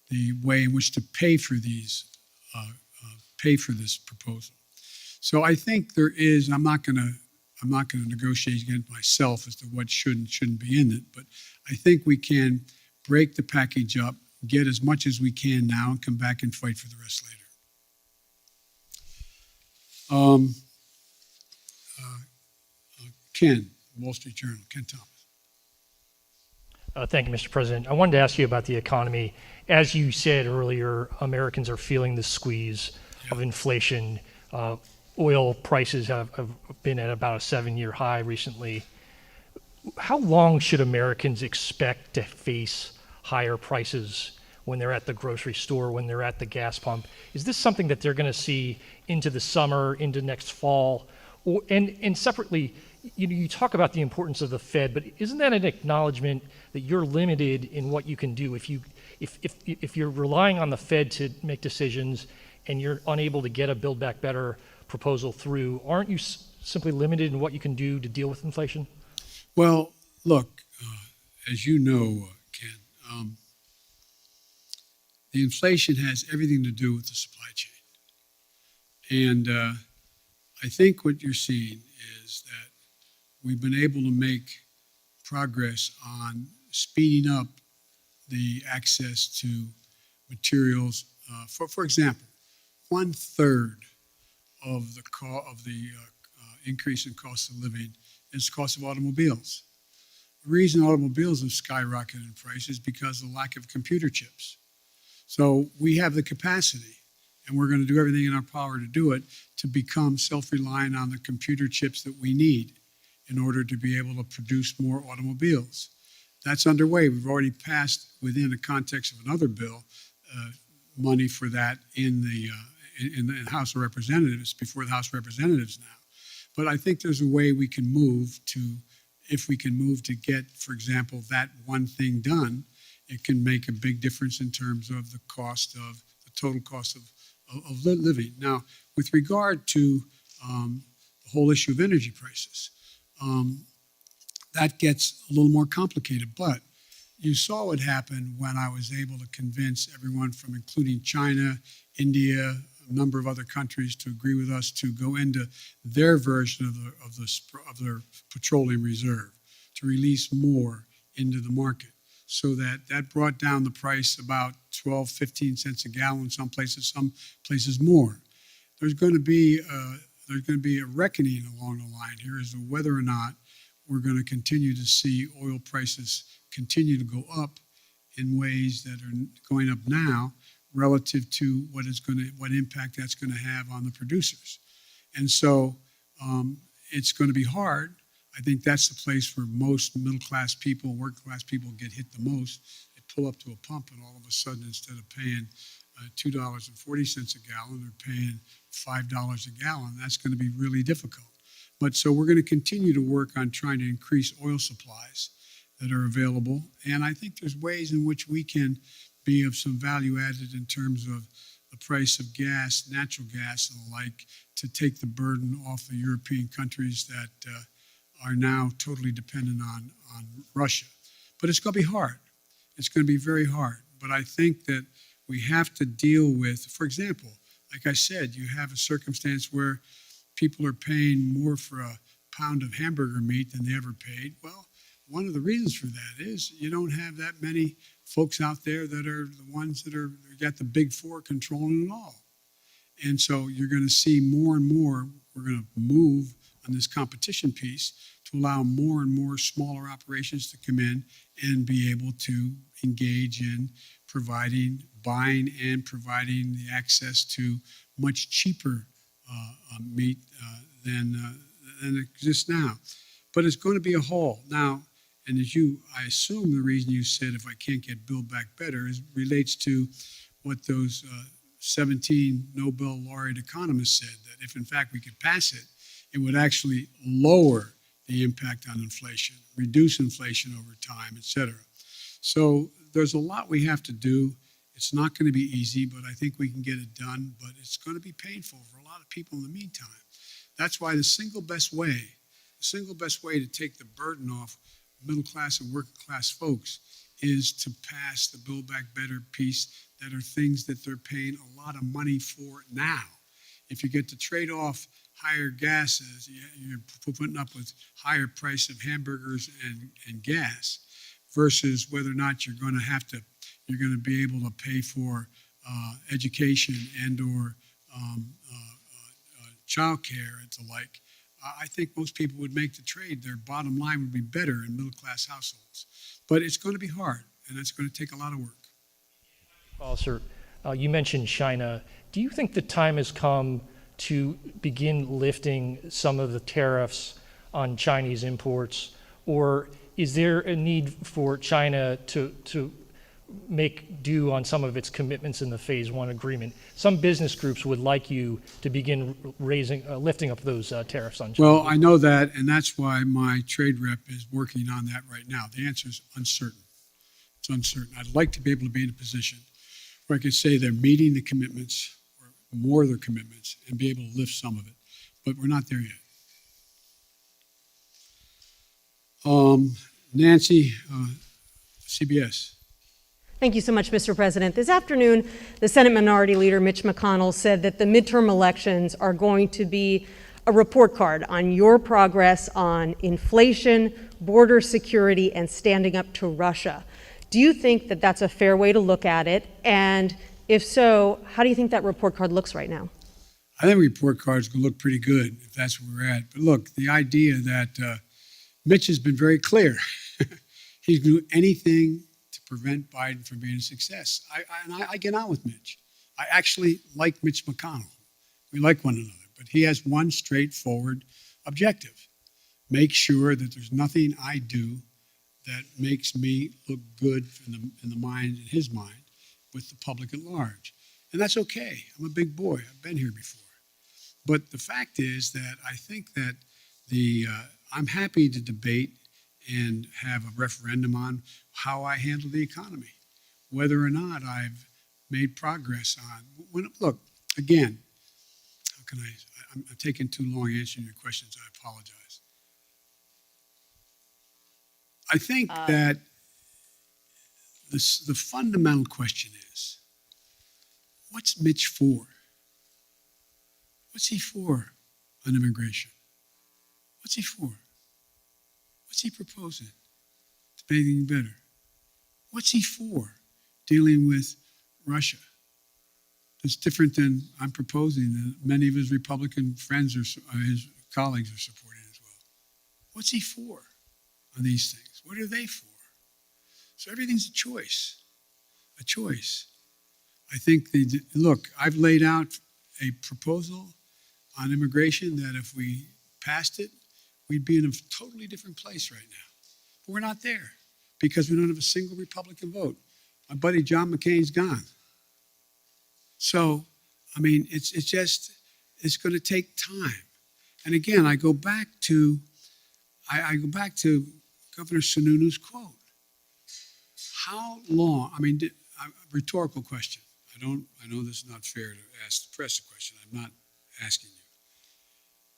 the way in which to pay for these, pay for this proposal. So I think there is. I'm not going to negotiate against myself as to what should and shouldn't be in it, but I think we can break the package up, get as much as we can now, and come back and fight for the rest later. Ken, Wall Street Journal, Ken Thomas. Thank you, Mr. President. I wanted to ask you about the economy. As you said earlier, Americans are feeling the squeeze. of inflation. Oil prices have been at about a 7-year high recently. How long should Americans expect to face higher prices when they're at the grocery store, when they're at the gas pump? Is this something that they're going to see into the summer, into next fall? And separately, you talk about the importance of the Fed, but isn't that an acknowledgement that you're limited in what you can do? If you're relying on the Fed to make decisions and you're unable to get a Build Back Better proposal through, aren't you simply limited in what you can do to deal with inflation? Well, look, as you know, Ken, the inflation has everything to do with the supply chain. And I think what you're seeing is that we've been able to make progress on speeding up the access to materials. For example, 1/3 of the increase in cost of living is the cost of automobiles. The reason automobiles have skyrocketed in price is because of the lack of computer chips. So we have the capacity, and we're going to do everything in our power to do it, to become self-reliant on the computer chips that we need in order to be able to produce more automobiles. That's underway. We've already passed, within the context of another bill, money for that in the House of Representatives, before the House of Representatives now. But I think there's a way we can move to, if we can move to get, for example, that one thing done, it can make a big difference in terms of the total cost of living. Now, with regard to the whole issue of energy prices, that gets a little more complicated. But you saw what happened when I was able to convince everyone, from including China, India, a number of other countries, to agree with us to go into their version of their petroleum reserve, to release more into the market. So that brought down the price about 12, 15 cents a gallon, some places more. There's going to be a reckoning along the line here as to whether or not we're going to continue to see oil prices continue to go up in ways that are going up now, relative to what impact that's going to have on the producers. And so it's going to be hard. I think that's the place where most middle-class people, working-class people get hit the most. They pull up to a pump, and all of a sudden, instead of paying $2.40 a gallon, they're paying $5 a gallon. That's going to be really difficult. But so we're going to continue to work on trying to increase oil supplies that are available. And I think there's ways in which we can be of some value added in terms of the price of gas, natural gas and the like, to take the burden off the European countries that are now totally dependent on Russia. But it's going to be hard. It's going to be very hard. But I think that we have to deal with, for example, like I said, you have a circumstance where people are paying more for a pound of hamburger meat than they ever paid. Well, one of the reasons for that is you don't have that many folks out there that are the ones that got the big four controlling it all. And so you're going to see more and more, we're going to move on this competition piece to allow more and more smaller operations to come in and be able to engage in buying and providing the access to much cheaper meat than exists now. But it's going to be a haul. Now, and I assume the reason you said, if I can't get Build Back Better, relates to what those 17 Nobel laureate economists said, that if in fact we could pass it, it would actually lower the impact on inflation, reduce inflation over time, et cetera. So there's a lot we have to do. It's not going to be easy, but I think we can get it done. But it's going to be painful for a lot of people in the meantime. That's why the single best way to take the burden off middle class and working class folks is to pass the Build Back Better piece that are things that they're paying a lot of money for now. If you get to trade off higher gases, you're putting up with higher price of hamburgers and gas, versus whether or not you're going to be able to pay for education and or childcare and the like. I think most people would make the trade. Their bottom line would be better in middle class households. But it's going to be hard, and it's going to take a lot of work. Sir, you mentioned China. do you think the time has come to begin lifting some of the tariffs on Chinese imports, or is there a need for China to make due on some of its commitments in the Phase 1 agreement? Some business groups would like you to begin lifting up those tariffs on China. Well, I know that, and that's why my trade rep is working on that right now. The answer is uncertain. It's uncertain. I'd like to be able to be in a position where I could say they're meeting the commitments or more of their commitments and be able to lift some of it, but we're not there yet. Nancy, CBS. Thank you so much, Mr. President. This afternoon, the Senate Minority Leader, Mitch McConnell, said that the midterm elections are going to be a report card on your progress on inflation, border security, and standing up to Russia. Do you think that that's a fair way to look at it? And if so, how do you think that report card looks right now? I think report cards can look pretty good if that's where we're at. But look, the idea that Mitch has been very clear. He's going to do anything to prevent Biden from being a success. I get on with Mitch. I actually like Mitch McConnell. We like one another. But he has one straightforward objective. Make sure that there's nothing I do that makes me look good in his mind, with the public at large. And that's okay. I'm a big boy. I've been here before. But the fact is that I think that I'm happy to debate and have a referendum on how I handle the economy, whether or not I've made progress on. Look, again, how can I'm taking too long answering your questions. I apologize. I think that the fundamental question is, what's Mitch for? What's he for on immigration? What's he for? What's he proposing to make anything better? What's he for dealing with Russia? It's different than I'm proposing that many of his Republican friends or his colleagues are supporting as well. What's he for on these things? What are they for? So everything's a choice, a choice. I think look, I've laid out a proposal on immigration that if we passed it, we'd be in a totally different place right now. But we're not there because we don't have a single Republican vote. My buddy John McCain's gone. So, I mean, it's going to take time. And again, I go back to Governor Sununu's quote. How long? I mean, rhetorical question. I know this is not fair to ask the press a question. I'm not asking you.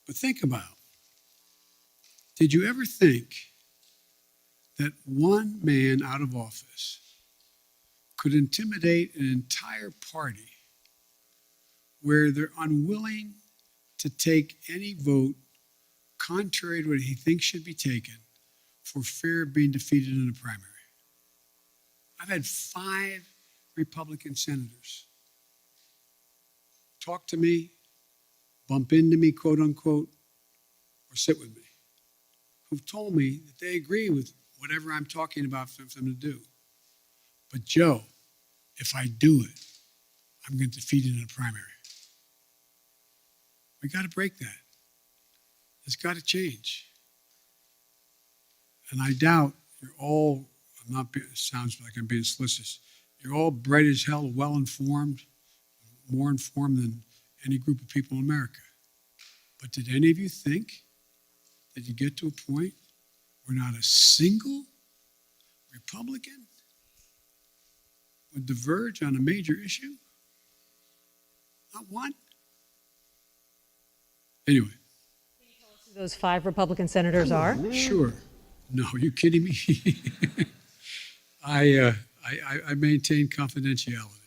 But think about, did you ever think that one man out of office could intimidate an entire party where they're unwilling to take any vote contrary to what he thinks should be taken for fear of being defeated in a primary? I've had 5 Republican senators talk to me, bump into me, quote unquote, or sit with me, who've told me that they agree with whatever I'm talking about for them to do. But Joe, if I do it, I'm going to defeat it in a primary. We got to break that. It's got to change. And I doubt you're all, it sounds like I'm being solicitous, you're all bright as hell, well-informed, more informed than any group of people in America. But did any of you think that you get to a point where not a single Republican would diverge on a major issue? Not one? Anyway. Can you tell us who those 5 Republican senators are? Sure. No, are you kidding me? I maintain confidentiality.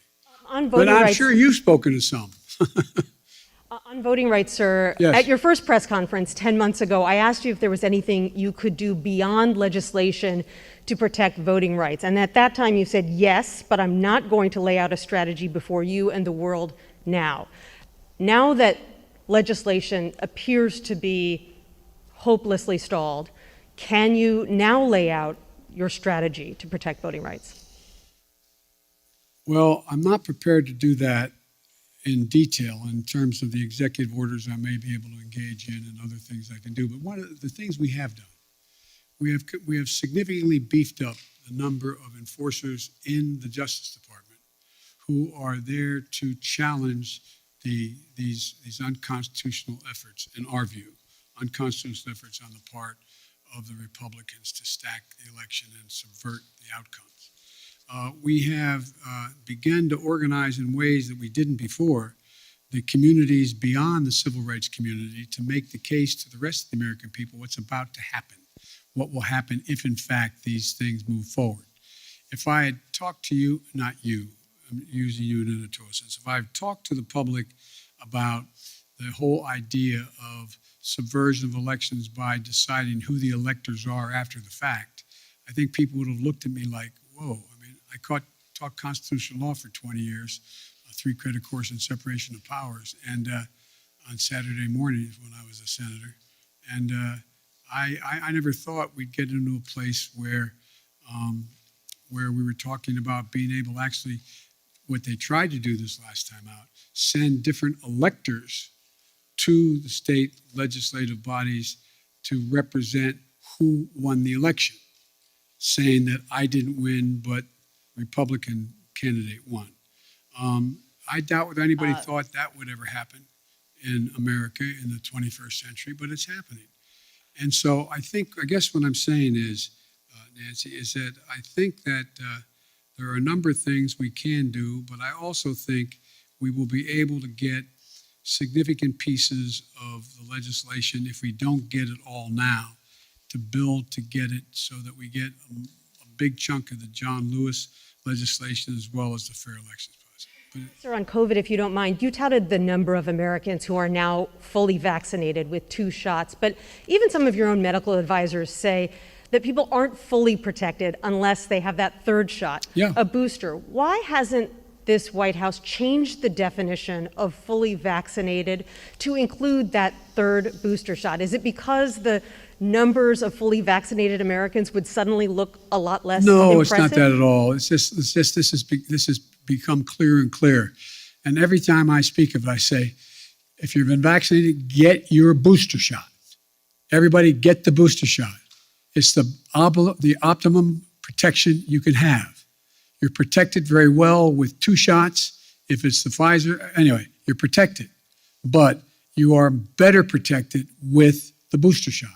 On voting But I'm rights, sure you've spoken to some. on voting rights, sir, Yes. at your first press conference 10 months ago, I asked you if there was anything you could do beyond legislation to protect voting rights. And at that time you said yes, but I'm not going to lay out a strategy before you and the world now. Now that legislation appears to be hopelessly stalled, can you now lay out your strategy to protect voting rights? Well, I'm not prepared to do that in detail in terms of the executive orders I may be able to engage in and other things I can do. But one of the things we have done, we have significantly beefed up the number of enforcers in the Justice Department who are there to challenge these unconstitutional efforts, in our view, unconstitutional efforts on the part of the Republicans to stack the election and subvert the outcomes. We have begun to organize in ways that we didn't before the communities beyond the civil rights community to make the case to the rest of the American people what's about to happen, what will happen if, in fact, these things move forward. If I had talked to you, not you, I'm using you in an editorial sense, if I've talked to the public about the whole idea of subversion of elections by deciding who the electors are after the fact, I think people would have looked at me like, whoa. I mean, I taught constitutional law for 20 years, a 3-credit course in separation of powers, and on Saturday mornings when I was a senator. And I never thought we'd get into a place where we were talking about being able to actually, what they tried to do this last time out, send different electors to the state legislative bodies to represent who won the election, saying that I didn't win, but Republican candidate won. I doubt whether anybody thought that would ever happen in America in the 21st century, but it's happening. And so I guess what I'm saying is, Nancy, is that I think that there are a number of things we can do, but I also think we will be able to get significant pieces of the legislation, if we don't get it all now, to build to get it so that we get a big chunk of the John Lewis legislation as well as the fair elections process. Sir, on COVID, if you don't mind, you touted the number of Americans who are now fully vaccinated with 2 shots, but even some of your own medical advisors say that people aren't fully protected unless they have that 3rd shot, a booster. Why hasn't this White House changed the definition of fully vaccinated to include that 3rd booster shot? Is it because the numbers of fully vaccinated Americans would suddenly look a lot less impressive? No, impressive? it's not that at all. It's just this has become clearer and clearer. And every time I speak of it, I say, if you've been vaccinated, get your booster shot. Everybody get the booster shot. It's the optimum protection you can have. You're protected very well with 2 shots. If it's the Pfizer, anyway, you're protected. But you are better protected with the booster shot.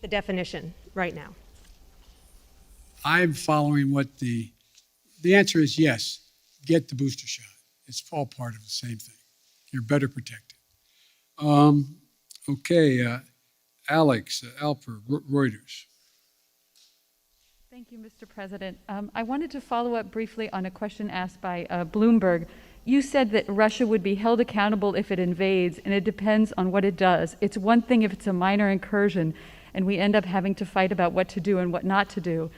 The definition right now. I'm following what the answer is yes, get the booster shot. It's all part of the same thing. You're better protected. Okay, Alex Alper, Reuters. Thank you, Mr. President. I wanted to follow up briefly on a question asked by Bloomberg. You said that Russia would be held accountable if it invades, and it depends on what it does. It's one thing if it's a minor incursion, and we end up having to fight about what to do and what not to do.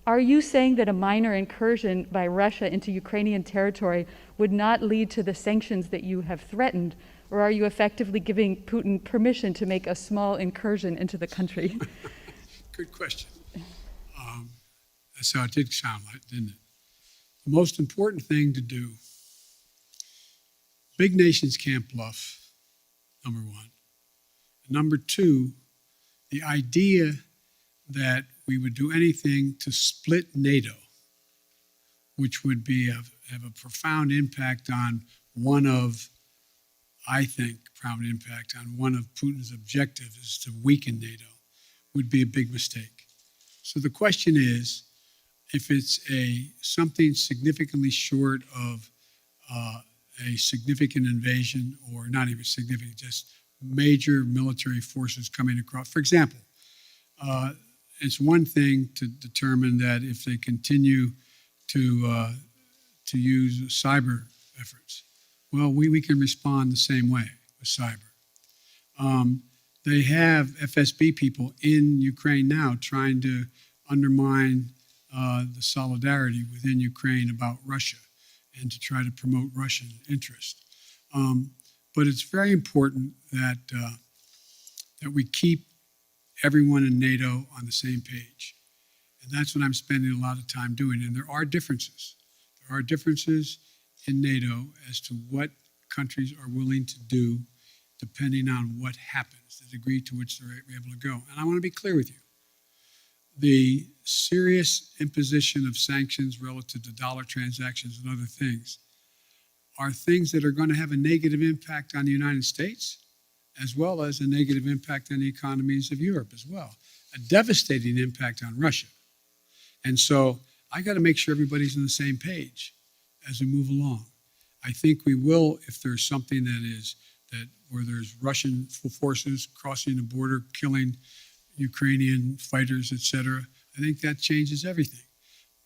Are you saying that a minor incursion by Russia into Ukrainian territory would not lead to the sanctions that you have threatened, or are you effectively giving Putin permission to make a small incursion into the country? Good question. That's how it did sound like, didn't it? The most important thing to do, big nations can't bluff, number one. Number two, the idea that we would do anything to split NATO, which would have a profound impact on profound impact on one of Putin's objectives is to weaken NATO, would be a big mistake. So the question is, if it's something significantly short of a significant invasion, or not even significant, just major military forces coming across. For example, it's one thing to determine that if they continue to use cyber efforts, well, we can respond the same way with cyber. They have FSB people in Ukraine now trying to undermine the solidarity within Ukraine about Russia and to try to promote Russian interest. But it's very important that we keep everyone in NATO on the same page. And that's what I'm spending a lot of time doing. And there are differences. There are differences in NATO as to what countries are willing to do depending on what happens, the degree to which they're able to go. And I want to be clear with you. The serious imposition of sanctions relative to dollar transactions and other things are things that are going to have a negative impact on the United States, as well as a negative impact on the economies of Europe as well, a devastating impact on Russia. And so I got to make sure everybody's on the same page as we move along. I think we will if there's something where there's Russian forces crossing the border, killing Ukrainian fighters, etc. I think that changes everything.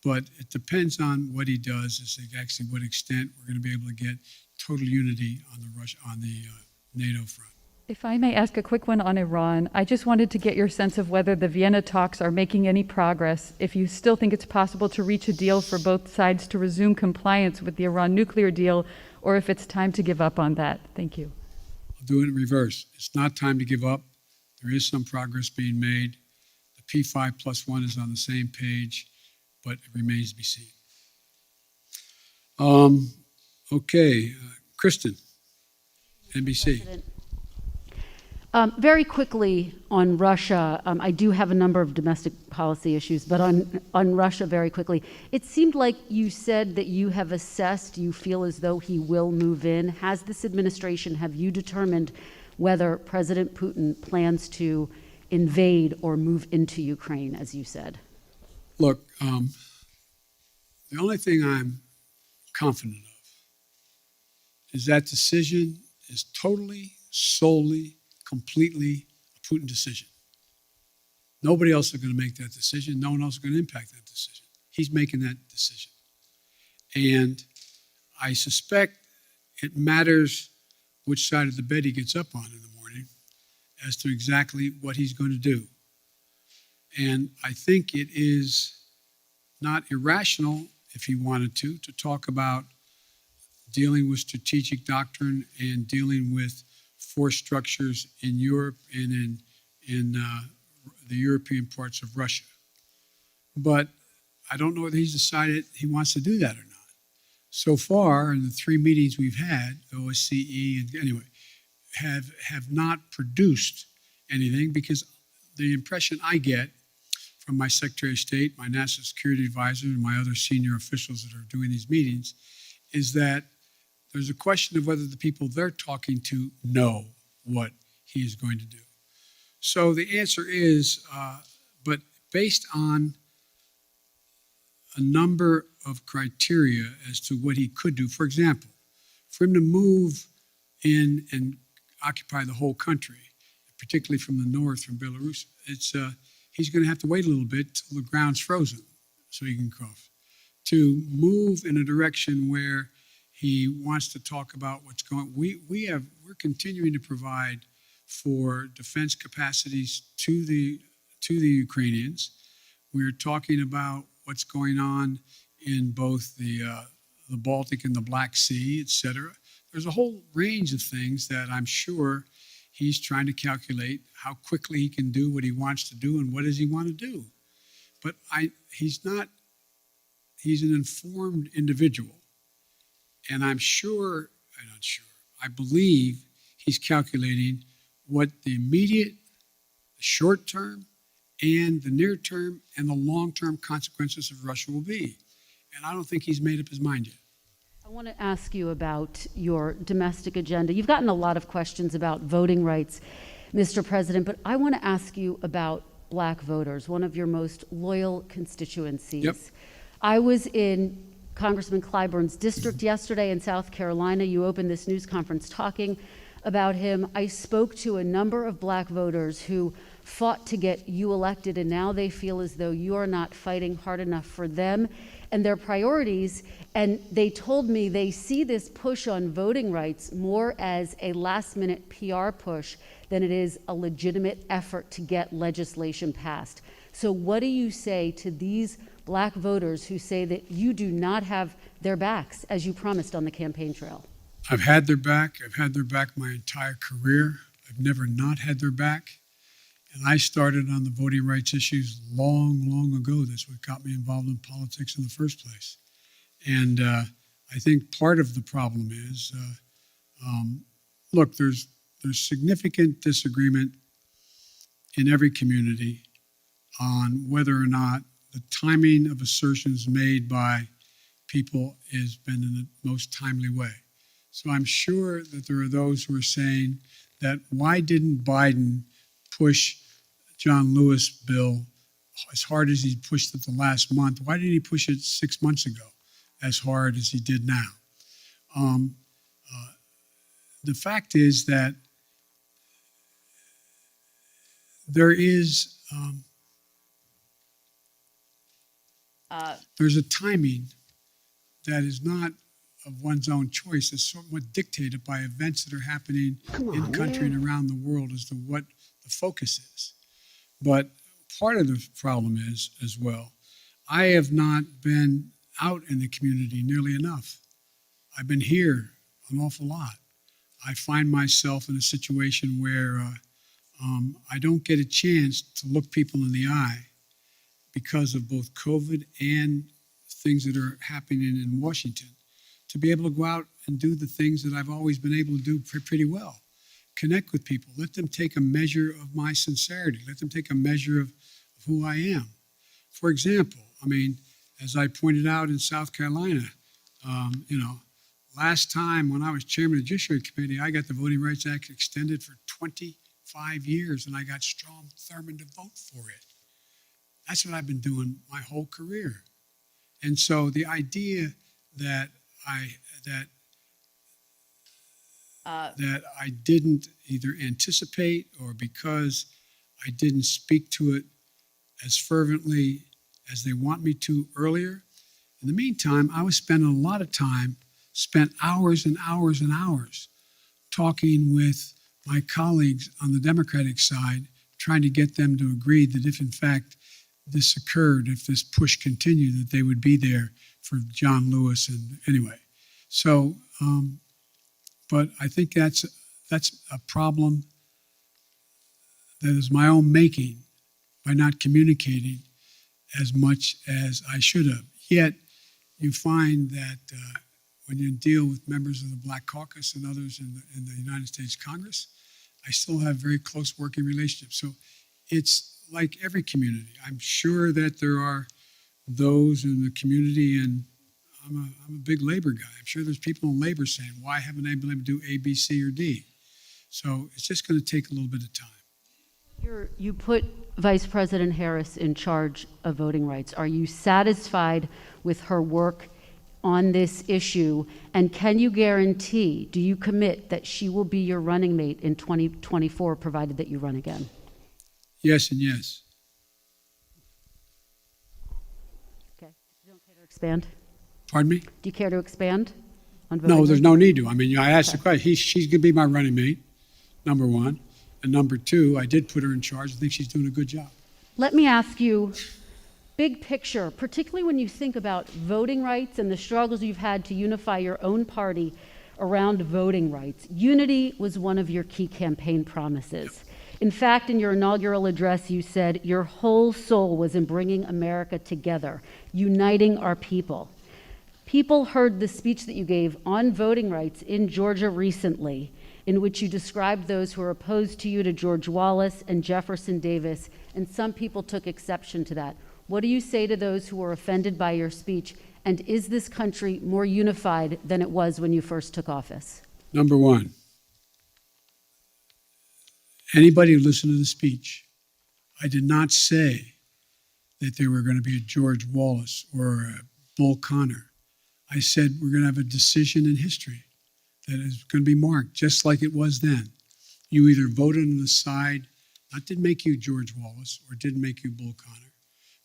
But it depends on what he does, as to actually what extent we're going to be able to get total unity on the NATO front. If I may ask a quick one on Iran, I just wanted to get your sense of whether the Vienna talks are making any progress, if you still think it's possible to reach a deal for both sides to resume compliance with the Iran nuclear deal, or if it's time to give up on that. Thank you. I'll do it in reverse. It's not time to give up. There is some progress being made. The P5+1 is on the same page, but it remains to be seen. Okay, Kristen, NBC. President. Very quickly on Russia, I do have a number of domestic policy issues, but on Russia very quickly, it seemed like you said that you have assessed, you feel as though he will move in. Has this administration, have you determined whether President Putin plans to invade or move into Ukraine, as you said? Look, the only thing I'm confident of is that decision is totally, solely, completely a Putin decision. Nobody else is going to make that decision. No one else is going to impact that decision. He's making that decision. And I suspect it matters which side of the bed he gets up on in the morning as to exactly what he's going to do. And I think it is not irrational, if he wanted to talk about dealing with strategic doctrine and dealing with force structures in Europe and in the European parts of Russia. But I don't know whether he's decided he wants to do that or not. So far, in the 3 meetings we've had, OSCE and anyway, have not produced anything, because the impression I get from my Secretary of State, my National Security Advisor, and my other senior officials that are doing these meetings is that there's a question of whether the people they're talking to know what he is going to do. So the answer is, but based on a number of criteria as to what he could do. For example, for him to move in and occupy the whole country, particularly from the north, from Belarus, he's going to have to wait a little bit till the ground's frozen so he can cross. To move in a direction where he wants to talk about what's going. We're continuing to provide for defense capacities to the Ukrainians. We're talking about what's going on in both the Baltic and the Black Sea, et cetera. There's a whole range of things that I'm sure he's trying to calculate how quickly he can do what he wants to do and what does he want to do. But he's an informed individual. And I believe he's calculating what the immediate, the short term, and the near term, and the long term consequences of Russia will be. And I don't think he's made up his mind yet. I want to ask you about your domestic agenda. You've gotten a lot of questions about voting rights, Mr. President, but I want to ask you about Black voters, one of your most loyal constituencies. Yep. I was in Congressman Clyburn's district yesterday in South Carolina. You opened this news conference talking about him. I spoke to a number of Black voters who fought to get you elected, and now they feel as though you are not fighting hard enough for them and their priorities. And they told me they see this push on voting rights more as a last-minute PR push than it is a legitimate effort to get legislation passed. So what do you say to these Black voters who say that you do not have their backs, as you promised on the campaign trail? I've had their back. I've had their back my entire career. I've never not had their back. And I started on the voting rights issues long, long ago. That's what got me involved in politics in the first place. And I think part of the problem is, look, there's significant disagreement in every community on whether or not the timing of assertions made by people has been in the most timely way. So I'm sure that there are those who are saying that why didn't Biden push John Lewis bill as hard as he pushed it the last month? Why didn't he push it 6 months ago as hard as he did now? The fact is that there is there's a timing that is not of one's own choice. It's somewhat dictated by events that are happening in the country and around the world as to what the focus is. But part of the problem is, as well, I have not been out in the community nearly enough. I've been here an awful lot. I find myself in a situation where I don't get a chance to look people in the eye because of both COVID and things that are happening in Washington, to be able to go out and do the things that I've always been able to do pretty well. Connect with people, let them take a measure of my sincerity, let them take a measure of who I am. For example, I mean, as I pointed out in South Carolina, last time when I was chairman of the Judiciary Committee, I got the Voting Rights Act extended for 25 years, and I got Strom Thurmond to vote for it. That's what I've been doing my whole career. And so the idea that I didn't either anticipate or because I didn't speak to it as fervently as they want me to earlier. In the meantime, I was spending a lot of time, spent hours and hours and hours talking with my colleagues on the Democratic side, trying to get them to agree that if in fact this occurred, if this push continued, that they would be there for John Lewis. And anyway, so, but I think that's a problem that is my own making by not communicating as much as I should have. Yet you find that when you deal with members of the Black Caucus and others in the United States Congress, I still have very close working relationships. So it's like every community. I'm sure that there are those in the community, and I'm a big labor guy. I'm sure there's people in labor saying, why haven't I been able to do A, B, C, or D? So it's just going to take a little bit of time. You put Vice President Harris in charge of voting rights. Are you satisfied with her work on this issue? And can you guarantee, do you commit that she will be your running mate in 2024, provided that you run again? Yes and yes. Okay. You don't care to expand? Pardon me? Do you care to expand on voting? No, there's no need to. I mean, I asked the question. She's going to be my running mate, number one. And number two, I did put her in charge. I think she's doing a good job. Let me ask you, big picture, particularly when you think about voting rights and the struggles you've had to unify your own party around voting rights. Unity was one of your key campaign promises. In fact, in your inaugural address, you said your whole soul was in bringing America together, uniting our people. People heard the speech that you gave on voting rights in Georgia recently, in which you described those who are opposed to you to George Wallace and Jefferson Davis, and some people took exception to that. What do you say to those who were offended by your speech, and is this country more unified than it was when you first took office? Number one, anybody who listened to the speech, I did not say that there were going to be a George Wallace or a Bull Connor. I said we're going to have a decision in history that is going to be marked just like it was then. You either voted on the side that didn't make you George Wallace or didn't make you Bull Connor,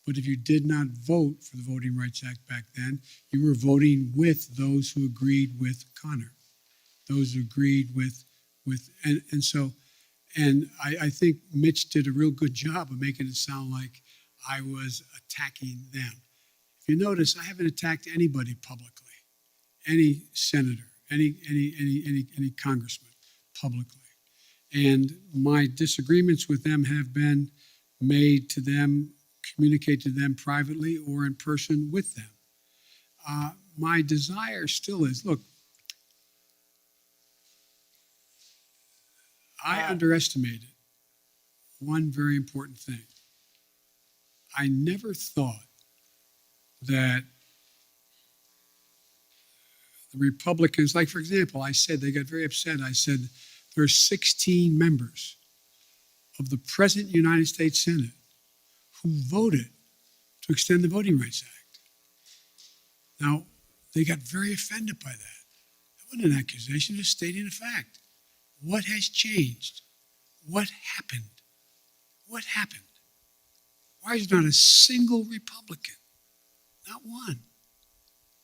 but if you did not vote for the Voting Rights Act back then, you were voting with those who agreed with Connor, those who agreed with and I think Mitch did a real good job of making it sound like I was attacking them. If you notice, I haven't attacked anybody publicly, any senator, any congressman publicly. And my disagreements with them have been made to them, communicated to them privately or in person with them. my desire still is, look, I underestimated one very important thing. I never thought that the Republicans, like for example, I said, they got very upset. I said, there are 16 members of the present United States Senate who voted to extend the Voting Rights Act. Now, they got very offended by that. That wasn't an accusation, just stating a fact. What has changed? What happened? What happened? Why is there not a single Republican? Not one.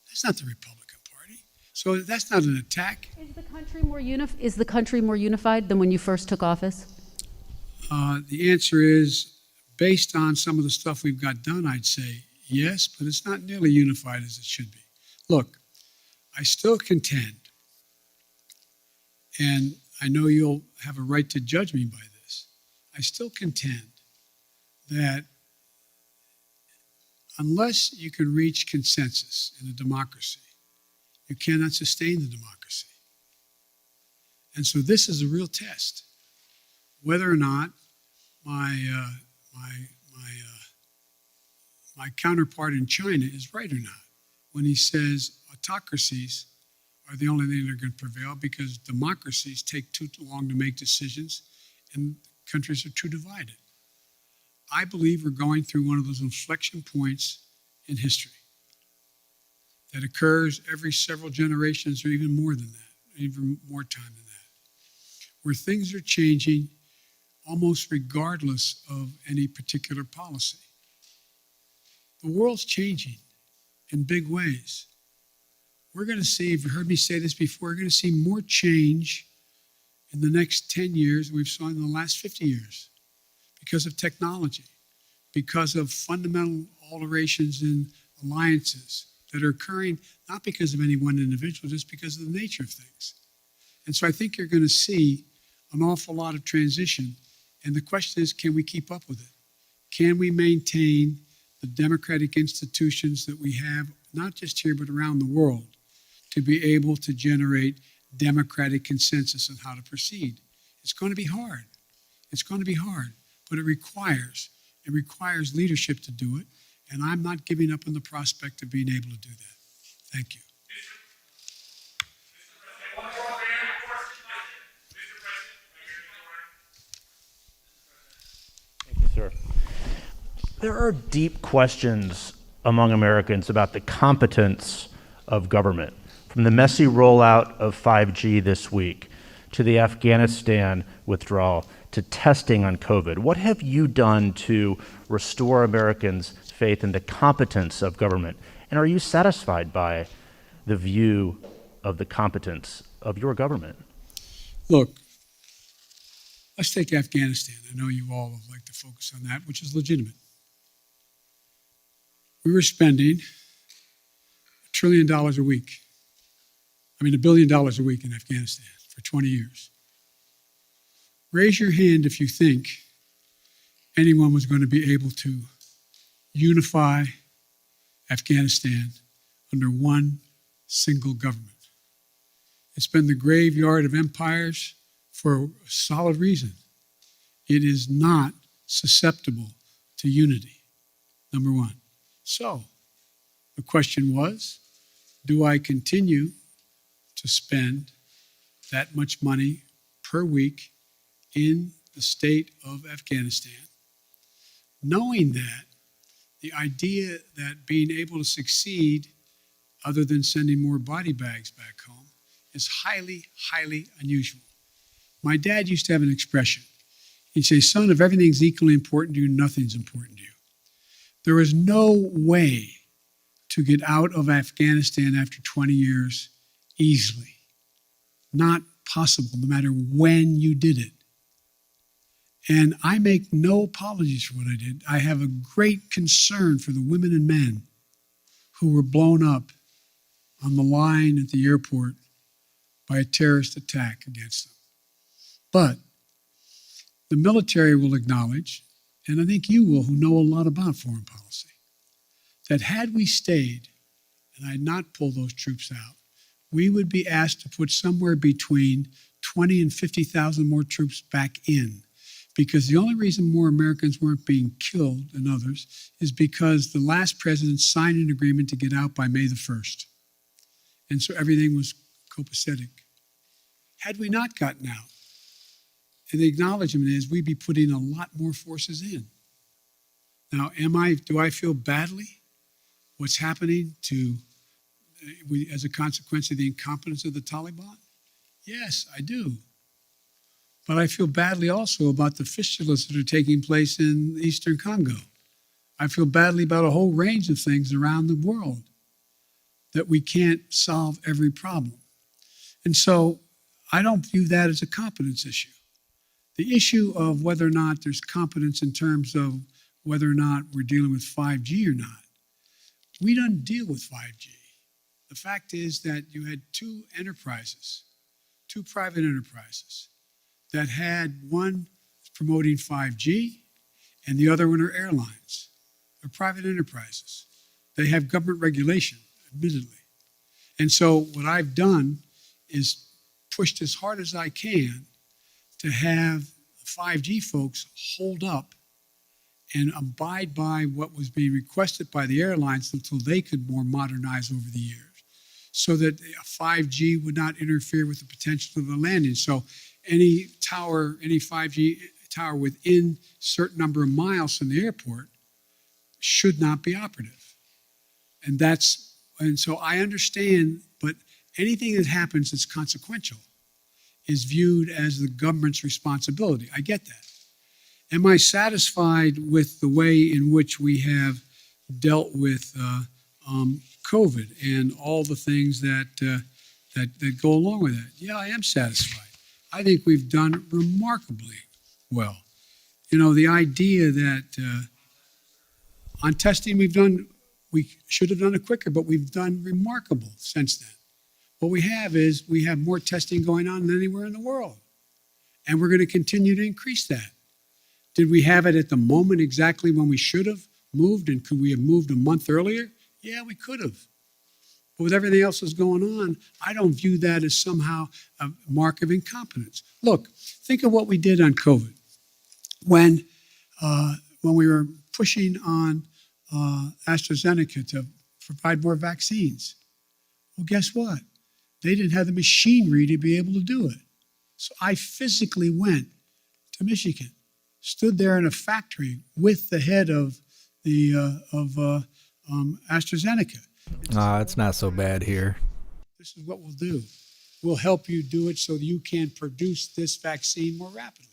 That's not the Republican Party. So that's not an attack. Is the country more unified than when you first took office? The answer is, based on some of the stuff we've got done, I'd say yes, but it's not nearly unified as it should be. Look, I still contend, and I know you'll have a right to judge me by this, I still contend that unless you can reach consensus in a democracy, you cannot sustain the democracy. And so this is a real test, whether or not my counterpart in China is right or not when he says autocracies are the only thing that are going to prevail because democracies take too long to make decisions and countries are too divided. I believe we're going through one of those inflection points in history that occurs every several generations or even more than that, even more time than that, where things are changing almost regardless of any particular policy. The world's changing in big ways. We're going to see, you've heard me say this before, we're going to see more change in the next 10 years than we've seen in the last 50 years because of technology, because of fundamental alterations in alliances that are occurring not because of any one individual, just because of the nature of things. And so I think you're going to see an awful lot of transition. And the question is, can we keep up with it? Can we maintain the democratic institutions that we have, not just here, but around the world, to be able to generate democratic consensus on how to proceed? It's going to be hard. It's going to be hard, but it requires leadership to do it. And I'm not giving up on the prospect of being able to do that. Thank you. Thank you, sir. There are deep questions among Americans about the competence of government, from the messy rollout of 5G this week to the Afghanistan withdrawal to testing on COVID. What have you done to restore Americans' faith in the competence of government? And are you satisfied by the view of the competence of your government? Look, let's take Afghanistan. I know you all would like to focus on that, which is legitimate. We were spending $1 trillion a week. $1 billion a week in Afghanistan for 20 years. Raise your hand if you think anyone was going to be able to unify Afghanistan under one single government. It's been the graveyard of empires for a solid reason. It is not susceptible to unity, number one. So the question was, do I continue to spend that much money per week in the state of Afghanistan, knowing that the idea that being able to succeed, other than sending more body bags back home, is highly, highly unusual. My dad used to have an expression. He'd say, son, if everything's equally important to you, nothing's important to you. There is no way to get out of Afghanistan after 20 years easily. Not possible, no matter when you did it. And I make no apologies for what I did. I have a great concern for the women and men who were blown up on the line at the airport by a terrorist attack against them. But the military will acknowledge, and I think you will, who know a lot about foreign policy, that had we stayed and I had not pulled those troops out, we would be asked to put somewhere between 20 and 50,000 more troops back in. Because the only reason more Americans weren't being killed than others is because the last president signed an agreement to get out by May the 1st. And so everything was copacetic. Had we not gotten out, and the acknowledgement is we'd be putting a lot more forces in. Now, do I feel badly what's happening as a consequence of the incompetence of the Taliban? Yes, I do. But I feel badly also about the fistulas that are taking place in Eastern Congo. I feel badly about a whole range of things around the world that we can't solve every problem. And so I don't view that as a competence issue. The issue of whether or not there's competence in terms of whether or not we're dealing with 5G or not, we don't deal with 5G. The fact is that you had two private enterprises, that had one promoting 5G and the other one are airlines. They're private enterprises. They have government regulation, admittedly. And so what I've done is pushed as hard as I can to have 5G folks hold up and abide by what was being requested by the airlines until they could more modernize over the years, so that 5G would not interfere with the potential of the landing. So any 5G tower within a certain number of miles from the airport should not be operative. And so I understand, but anything that happens that's consequential is viewed as the government's responsibility. I get that. Am I satisfied with the way in which we have dealt with COVID and all the things that go along with that? Yeah, I am satisfied. I think we've done remarkably well. You know, the idea that on testing we should have done it quicker, but we've done remarkable since then. What we have more testing going on than anywhere in the world. And we're going to continue to increase that. Did we have it at the moment exactly when we should have moved, and could we have moved a month earlier? Yeah, we could have. But with everything else that's going on, I don't view that as somehow a mark of incompetence. Look, think of what we did on COVID. When we were pushing on AstraZeneca to provide more vaccines. Well, guess what? They didn't have the machinery to be able to do it. So I physically went to Michigan, stood there in a factory with the head of AstraZeneca. It's not so bad here. This is what we'll do. We'll help you do it so that you can produce this vaccine more rapidly.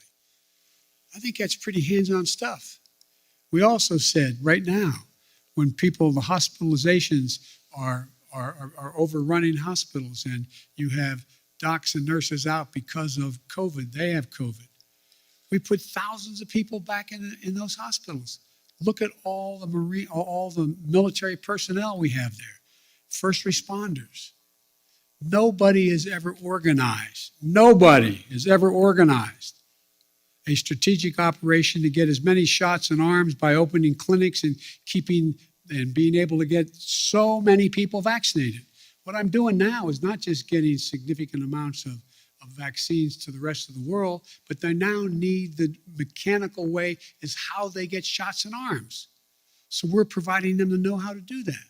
I think that's pretty hands-on stuff. We also said right now, when the hospitalizations are overrunning hospitals and you have docs and nurses out because of COVID, they have COVID. We put thousands of people back in those hospitals. Look at all the military personnel we have there, first responders. Nobody has ever organized a strategic operation to get as many shots in arms by opening clinics and being able to get so many people vaccinated. What I'm doing now is not just getting significant amounts of vaccines to the rest of the world, but they now need the mechanical way is how they get shots in arms. So we're providing them to know how to do that.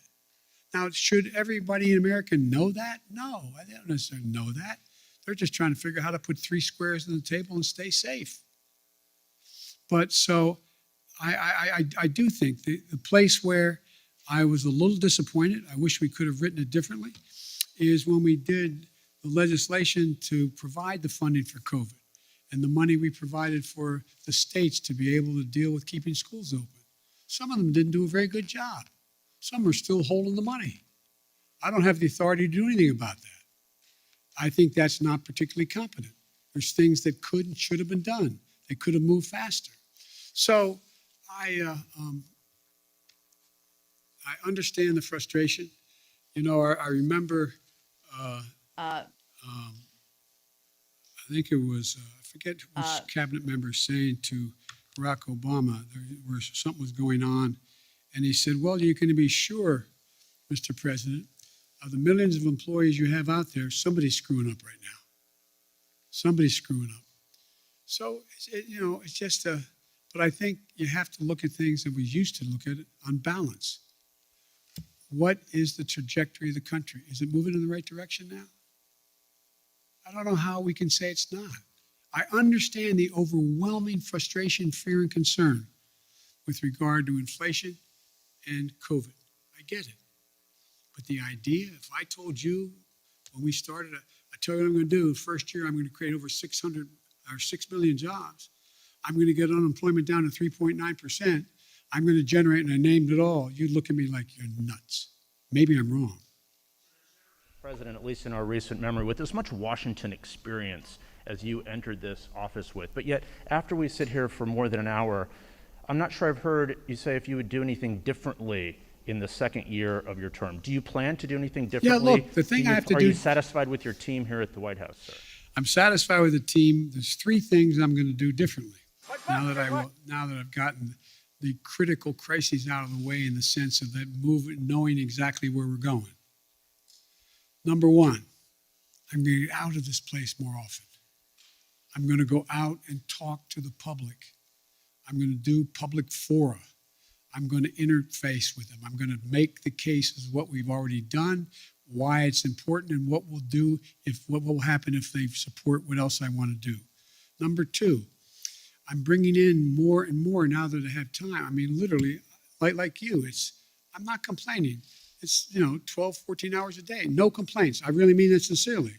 Now, should everybody in America know that? No, they don't necessarily know that. They're just trying to figure out how to put three squares on the table and stay safe. But so I do think the place where I was a little disappointed, I wish we could have written it differently, is when we did the legislation to provide the funding for COVID and the money we provided for the states to be able to deal with keeping schools open. Some of them didn't do a very good job. Some are still holding the money. I don't have the authority to do anything about that. I think that's not particularly competent. There's things that could and should have been done. They could have moved faster. So I understand the frustration. You know, I remember, I think it was, I forget which cabinet member saying to Barack Obama, something was going on, and he said, well, you can be sure, Mr. President, of the millions of employees you have out there, somebody's screwing up right now. Somebody's screwing up. So, it's just but I think you have to look at things that we used to look at it on balance. What is the trajectory of the country? Is it moving in the right direction now? I don't know how we can say it's not. I understand the overwhelming frustration, fear, and concern with regard to inflation and COVID. I get it. But the idea, if I told you when we started, I tell you what I'm going to do, the first year I'm going to create over 6 million jobs. I'm going to get unemployment down to 3.9%. I'm going to generate, and I named it all. You'd look at me like you're nuts. Maybe I'm wrong. President, at least in our recent memory, with as much Washington experience as you entered this office with, but yet after we sit here for more than an hour, I'm not sure I've heard you say if you would do anything differently in the second year of your term. Do you plan to do anything differently? Yeah, look, the thing I have to do... Are you satisfied with your team here at the White House, sir? I'm satisfied with the team. There's 3 things I'm going to do differently now that I've gotten the critical crises out of the way in the sense of that knowing exactly where we're going. Number 1, I'm going to get out of this place more often. I'm going to go out and talk to the public. I'm going to do public fora. I'm going to interface with them. I'm going to make the case as what we've already done, why it's important, and what will happen if they support what else I want to do. Number 2, I'm bringing in more and more now that I have time. I mean, literally, like you, I'm not complaining. It's 12, 14 hours a day, no complaints. I really mean it sincerely.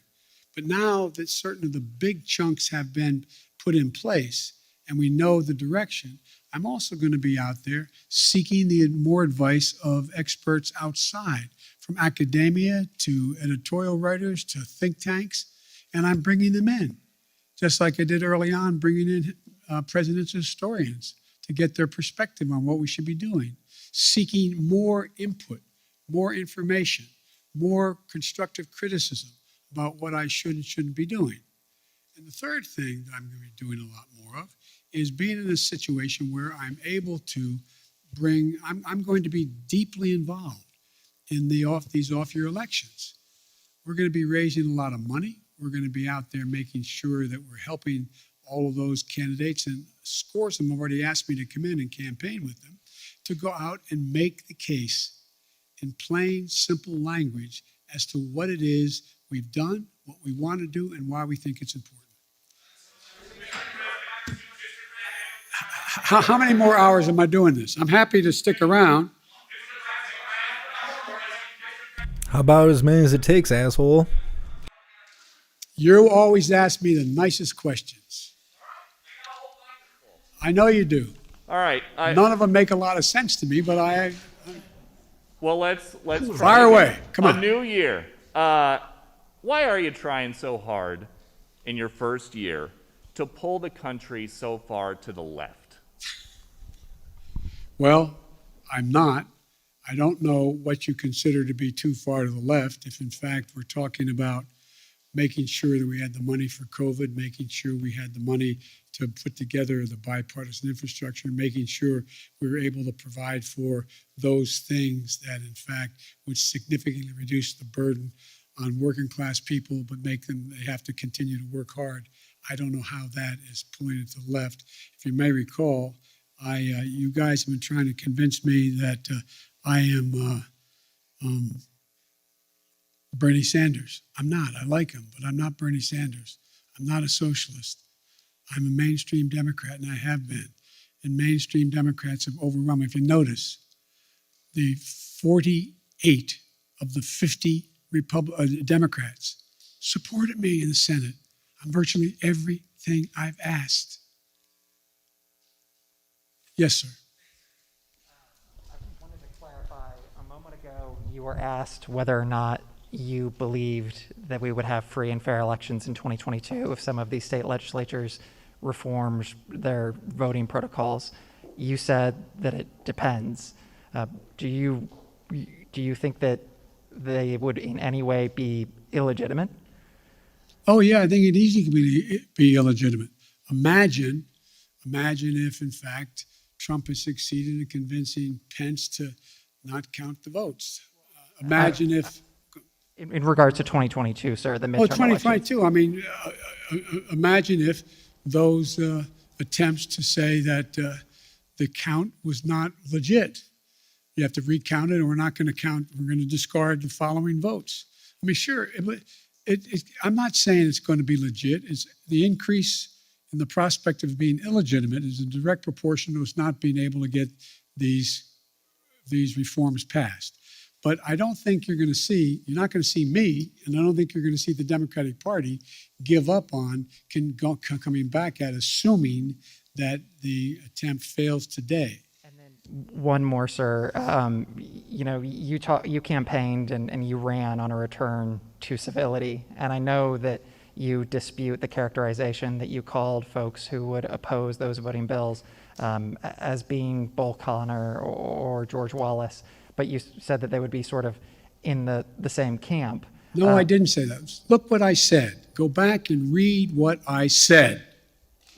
But now that certain of the big chunks have been put in place and we know the direction, I'm also going to be out there seeking the more advice of experts outside, from academia to editorial writers to think tanks, and I'm bringing them in, just like I did early on, bringing in presidential historians to get their perspective on what we should be doing, seeking more input, more information, more constructive criticism about what I should and shouldn't be doing. And the third thing that I'm going to be doing a lot more of is being in a situation where I'm able to I'm going to be deeply involved in these off-year elections. We're going to be raising a lot of money. We're going to be out there making sure that we're helping all of those candidates, and scores of them have already asked me to come in and campaign with them, to go out and make the case in plain, simple language as to what it is we've done, what we want to do, and why we think it's important. How many more hours am I doing this? I'm happy to stick around. How about as many as it takes, asshole? You always ask me the nicest questions. I know you do. All right. None of them make a lot of sense to me, but well, let's fire away. Come on. A new year. Why are you trying so hard in your first year to pull the country so far to the left? Well, I'm not. I don't know what you consider to be too far to the left. If in fact we're talking about making sure that we had the money for COVID, making sure we had the money to put together the bipartisan infrastructure, making sure we were able to provide for those things that in fact would significantly reduce the burden on working class people, but they have to continue to work hard. I don't know how that is pulling it to the left. If you may recall, you guys have been trying to convince me that I am Bernie Sanders. I'm not. I like him, but I'm not Bernie Sanders. I'm not a socialist. I'm a mainstream Democrat, and I have been. And mainstream Democrats have overrun me. If you notice, the 48 of the 50 Democrats supported me in the Senate on virtually everything I've asked. Yes, sir. I wanted to clarify. A moment ago, you were asked whether or not you believed that we would have free and fair elections in 2022 if some of these state legislatures reformed their voting protocols. You said that it depends. Do you think that they would in any way be illegitimate? Oh yeah, I think it easily could be illegitimate. Imagine if in fact Trump has succeeded in convincing Pence to not count the votes. Imagine if. In regards to 2022, sir, the midterm Well, elections. 2022, I mean, imagine if those attempts to say that the count was not legit. You have to recount it, and we're not going to count, we're going to discard the following votes. I mean, sure, I'm not saying it's going to be legit. It's the increase in the prospect of being illegitimate is in direct proportion to us not being able to get these reforms passed. But I don't think you're not going to see me, and I don't think you're going to see the Democratic Party give up on coming back at assuming that the attempt fails today. One more, sir. You campaigned and you ran on a return to civility, and I know that you dispute the characterization that you called folks who would oppose those voting bills as being Bull Connor or George Wallace, but you said that they would be sort of in the same camp. No, I didn't say that. Look what I said. Go back and read what I said.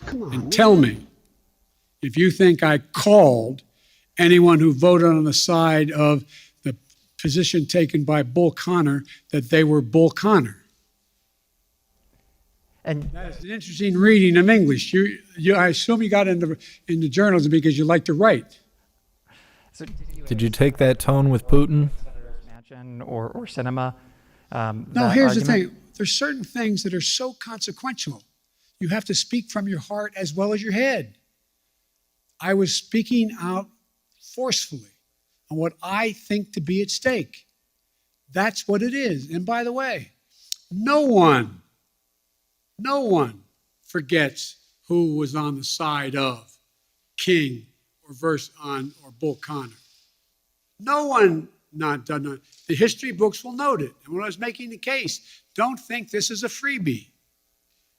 Come on, and tell me if you think I called anyone who voted on the side of the position taken by Bull Connor that they were Bull Connor. And that's an interesting reading of English. I assume you got into journalism because you like to write. So did you take that tone with Putin? Or cinema? No, here's the thing. There's certain things that are so consequential. You have to speak from your heart as well as your head. I was speaking out forcefully on what I think to be at stake. That's what it is. And by the way, no one forgets who was on the side of King or Bull Connor. No one not done it. The history books will note it. And when I was making the case, don't think this is a freebie.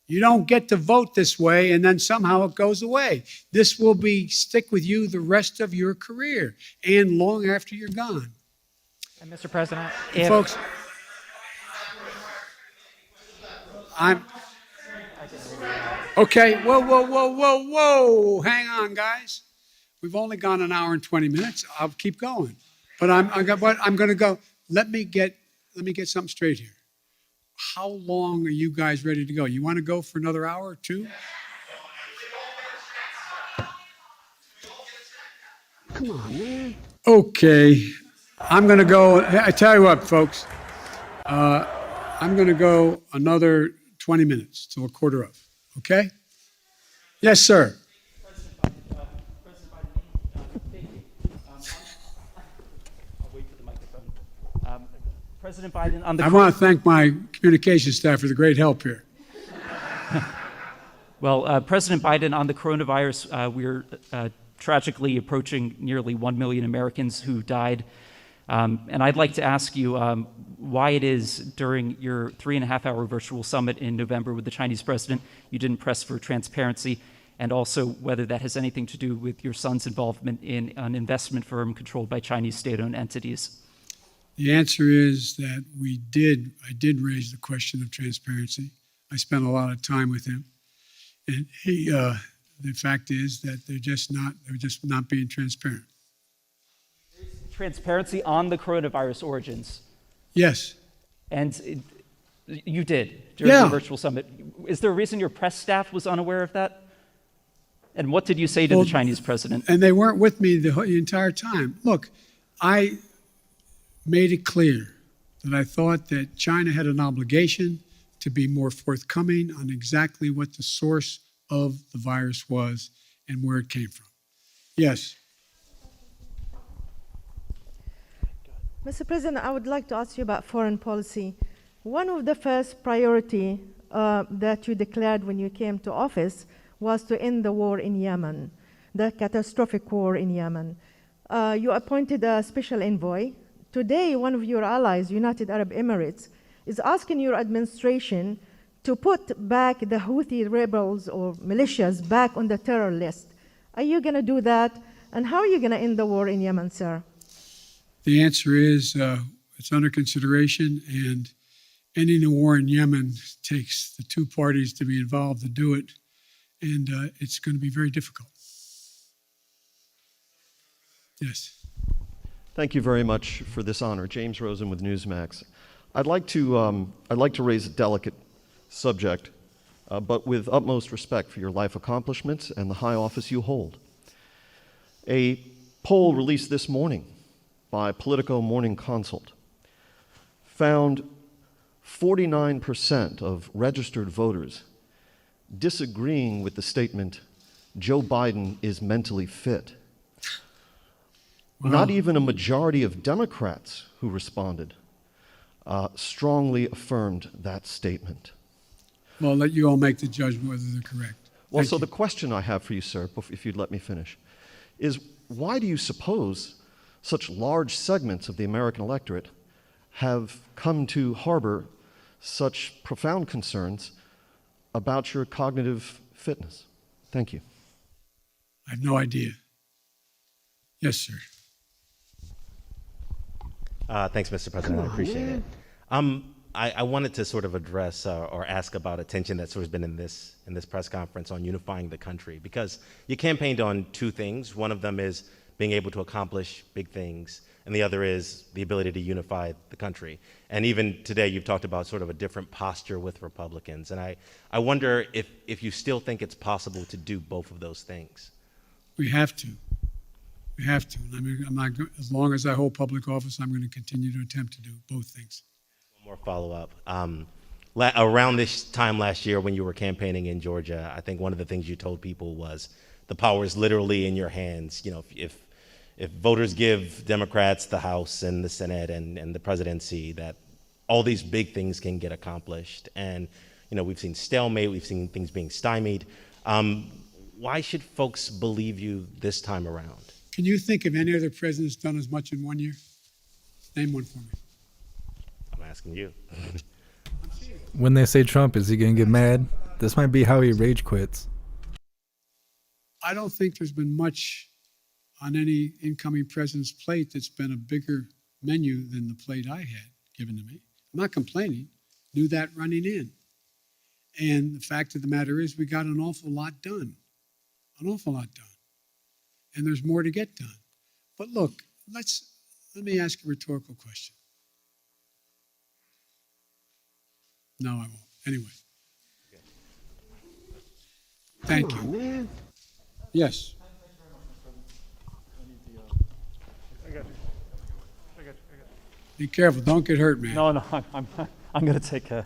You don't get to vote this way and then somehow it goes away. This will stick with you the rest of your career and long after you're gone. And Mr. President, folks, okay, whoa. Hang on, guys. We've only gone an hour and 20 minutes. I'll keep going. But I'm going to go. Let me get something straight here. How long are you guys ready to go? You want to go for another hour or two? Come on, man. Okay. I'm going to go. I tell you what, folks. I'm going to go another 20 minutes till 1:15. Okay? Yes, sir. President Biden on the. I want to thank my communications staff for the great help here. Well, President Biden, on the coronavirus, we're tragically approaching nearly 1 million Americans who died. And I'd like to ask you why it is during your 3.5-hour virtual summit in November with the Chinese president, you didn't press for transparency, and also whether that has anything to do with your son's involvement in an investment firm controlled by Chinese state-owned entities. The answer is that I did raise the question of transparency. I spent a lot of time with him. And the fact is that they're just not being transparent. Transparency on the coronavirus origins. Yes. And you did during the virtual summit. Is there a reason your press staff was unaware of that? And what did you say to the Chinese president? And they weren't with me the entire time. Look, I made it clear that I thought that China had an obligation to be more forthcoming on exactly what the source of the virus was and where it came from. Yes. Mr. President, I would like to ask you about foreign policy. One of the first priority that you declared when you came to office was to end the war in Yemen, the catastrophic war in Yemen. You appointed a special envoy. Today, one of your allies, United Arab Emirates, is asking your administration to put back the Houthi rebels or militias back on the terror list. Are you going to do that? And how are you going to end the war in Yemen, sir? The answer is it's under consideration, and ending the war in Yemen takes the two parties to be involved to do it, and it's going to be very difficult. Yes. Thank you very much for this honor. James Rosen with Newsmax. I'd like to raise a delicate subject, but with utmost respect for your life accomplishments and the high office you hold. A poll released this morning by Politico Morning Consult found 49% of registered voters disagreeing with the statement, Joe Biden is mentally fit. Wow. Not even a majority of Democrats who responded strongly affirmed that statement. Well, I'll let you all make the judgment whether they're correct. Well, Thank so you. the question I have for you, sir, if you'd let me finish, is why do you suppose such large segments of the American electorate have come to harbor such profound concerns about your cognitive fitness? Thank you. I have no idea. Yes, sir. Thanks, Mr. President. I appreciate it. I wanted to sort of address or ask about attention that's sort of been in this press conference on unifying the country, because you campaigned on two things. One of them is being able to accomplish big things, and the other is the ability to unify the country. And even today, you've talked about sort of a different posture with Republicans. And I wonder if you still think it's possible to do both of those things. We have to. We have to. I mean, as long as I hold public office, I'm going to continue to attempt to do both things. One more follow-up. Around this time last year when you were campaigning in Georgia, I think one of the things you told people was the power is literally in your hands. You know, if voters give Democrats the House and the Senate and the presidency, that all these big things can get accomplished. And, you know, we've seen stalemate, we've seen things being stymied. Why should folks believe you this time around? Can you think of any other president's done as much in 1 year? Name one for me. I'm asking you. When they say Trump, is he going to get mad? This might be how he rage quits. I don't think there's been much on any incoming president's plate that's been a bigger menu than the plate I had given to me. I'm not complaining. Knew that running in. And the fact of the matter is we got an awful lot done. An awful lot done. And there's more to get done. But look, let me ask a rhetorical question. No, I won't. Anyway. Thank you. Yes. Be careful. Don't get hurt, man. No, I'm going to take care.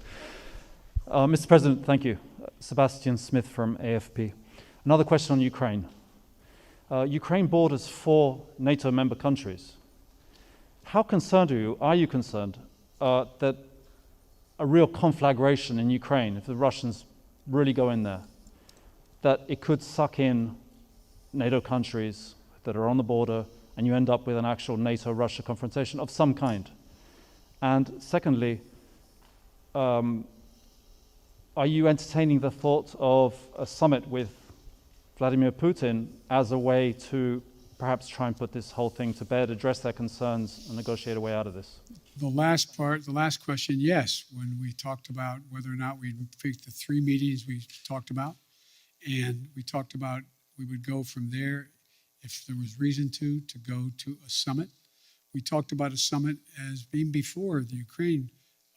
Mr. President, thank you. Sebastian Smith from AFP. Another question on Ukraine. Ukraine borders 4 NATO member countries. How concerned are you concerned that a real conflagration in Ukraine, if the Russians really go in there, that it could suck in NATO countries that are on the border and you end up with an actual NATO-Russia confrontation of some kind? And secondly, are you entertaining the thought of a summit with Vladimir Putin as a way to perhaps try and put this whole thing to bed, address their concerns, and negotiate a way out of this? The last question, yes, when we talked about whether or not we'd pick the 3 meetings we talked about, and we talked about we would go from there if there was reason to go to a summit. We talked about a summit as being before the Ukraine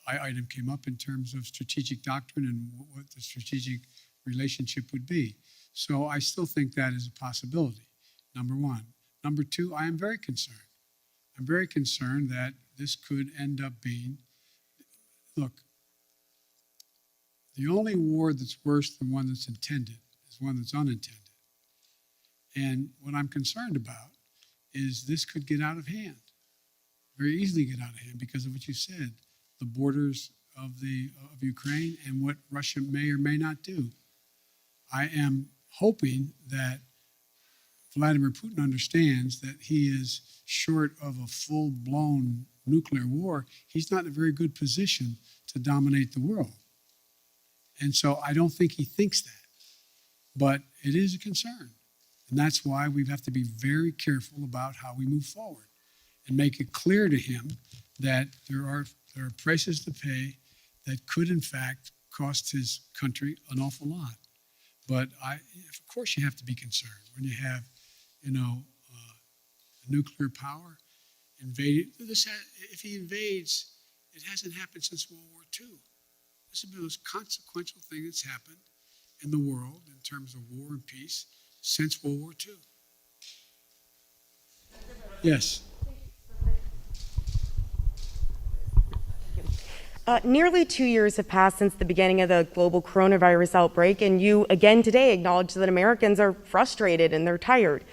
item came up in terms of strategic doctrine and what the strategic relationship would be. So I still think that is a possibility, number one. Number two, I am very concerned. I'm very concerned that this could end up being, look, the only war that's worse than one that's intended is one that's unintended. And what I'm concerned about is this could get out of hand, very easily get out of hand because of what you said, the borders of Ukraine and what Russia may or may not do. I am hoping that Vladimir Putin understands that he is short of a full-blown nuclear war. He's not in a very good position to dominate the world. And so I don't think he thinks that. But it is a concern. And that's why we have to be very careful about how we move forward and make it clear to him that there are prices to pay that could, in fact, cost his country an awful lot. But of course, you have to be concerned when you have, nuclear power invaded. If he invades It hasn't happened since World War II. This has been the most consequential thing that's happened in the world in terms of war and peace since World War II. Yes. Nearly 2 years have passed since the beginning of the global coronavirus outbreak, and you again today acknowledge that Americans are frustrated and they're tired.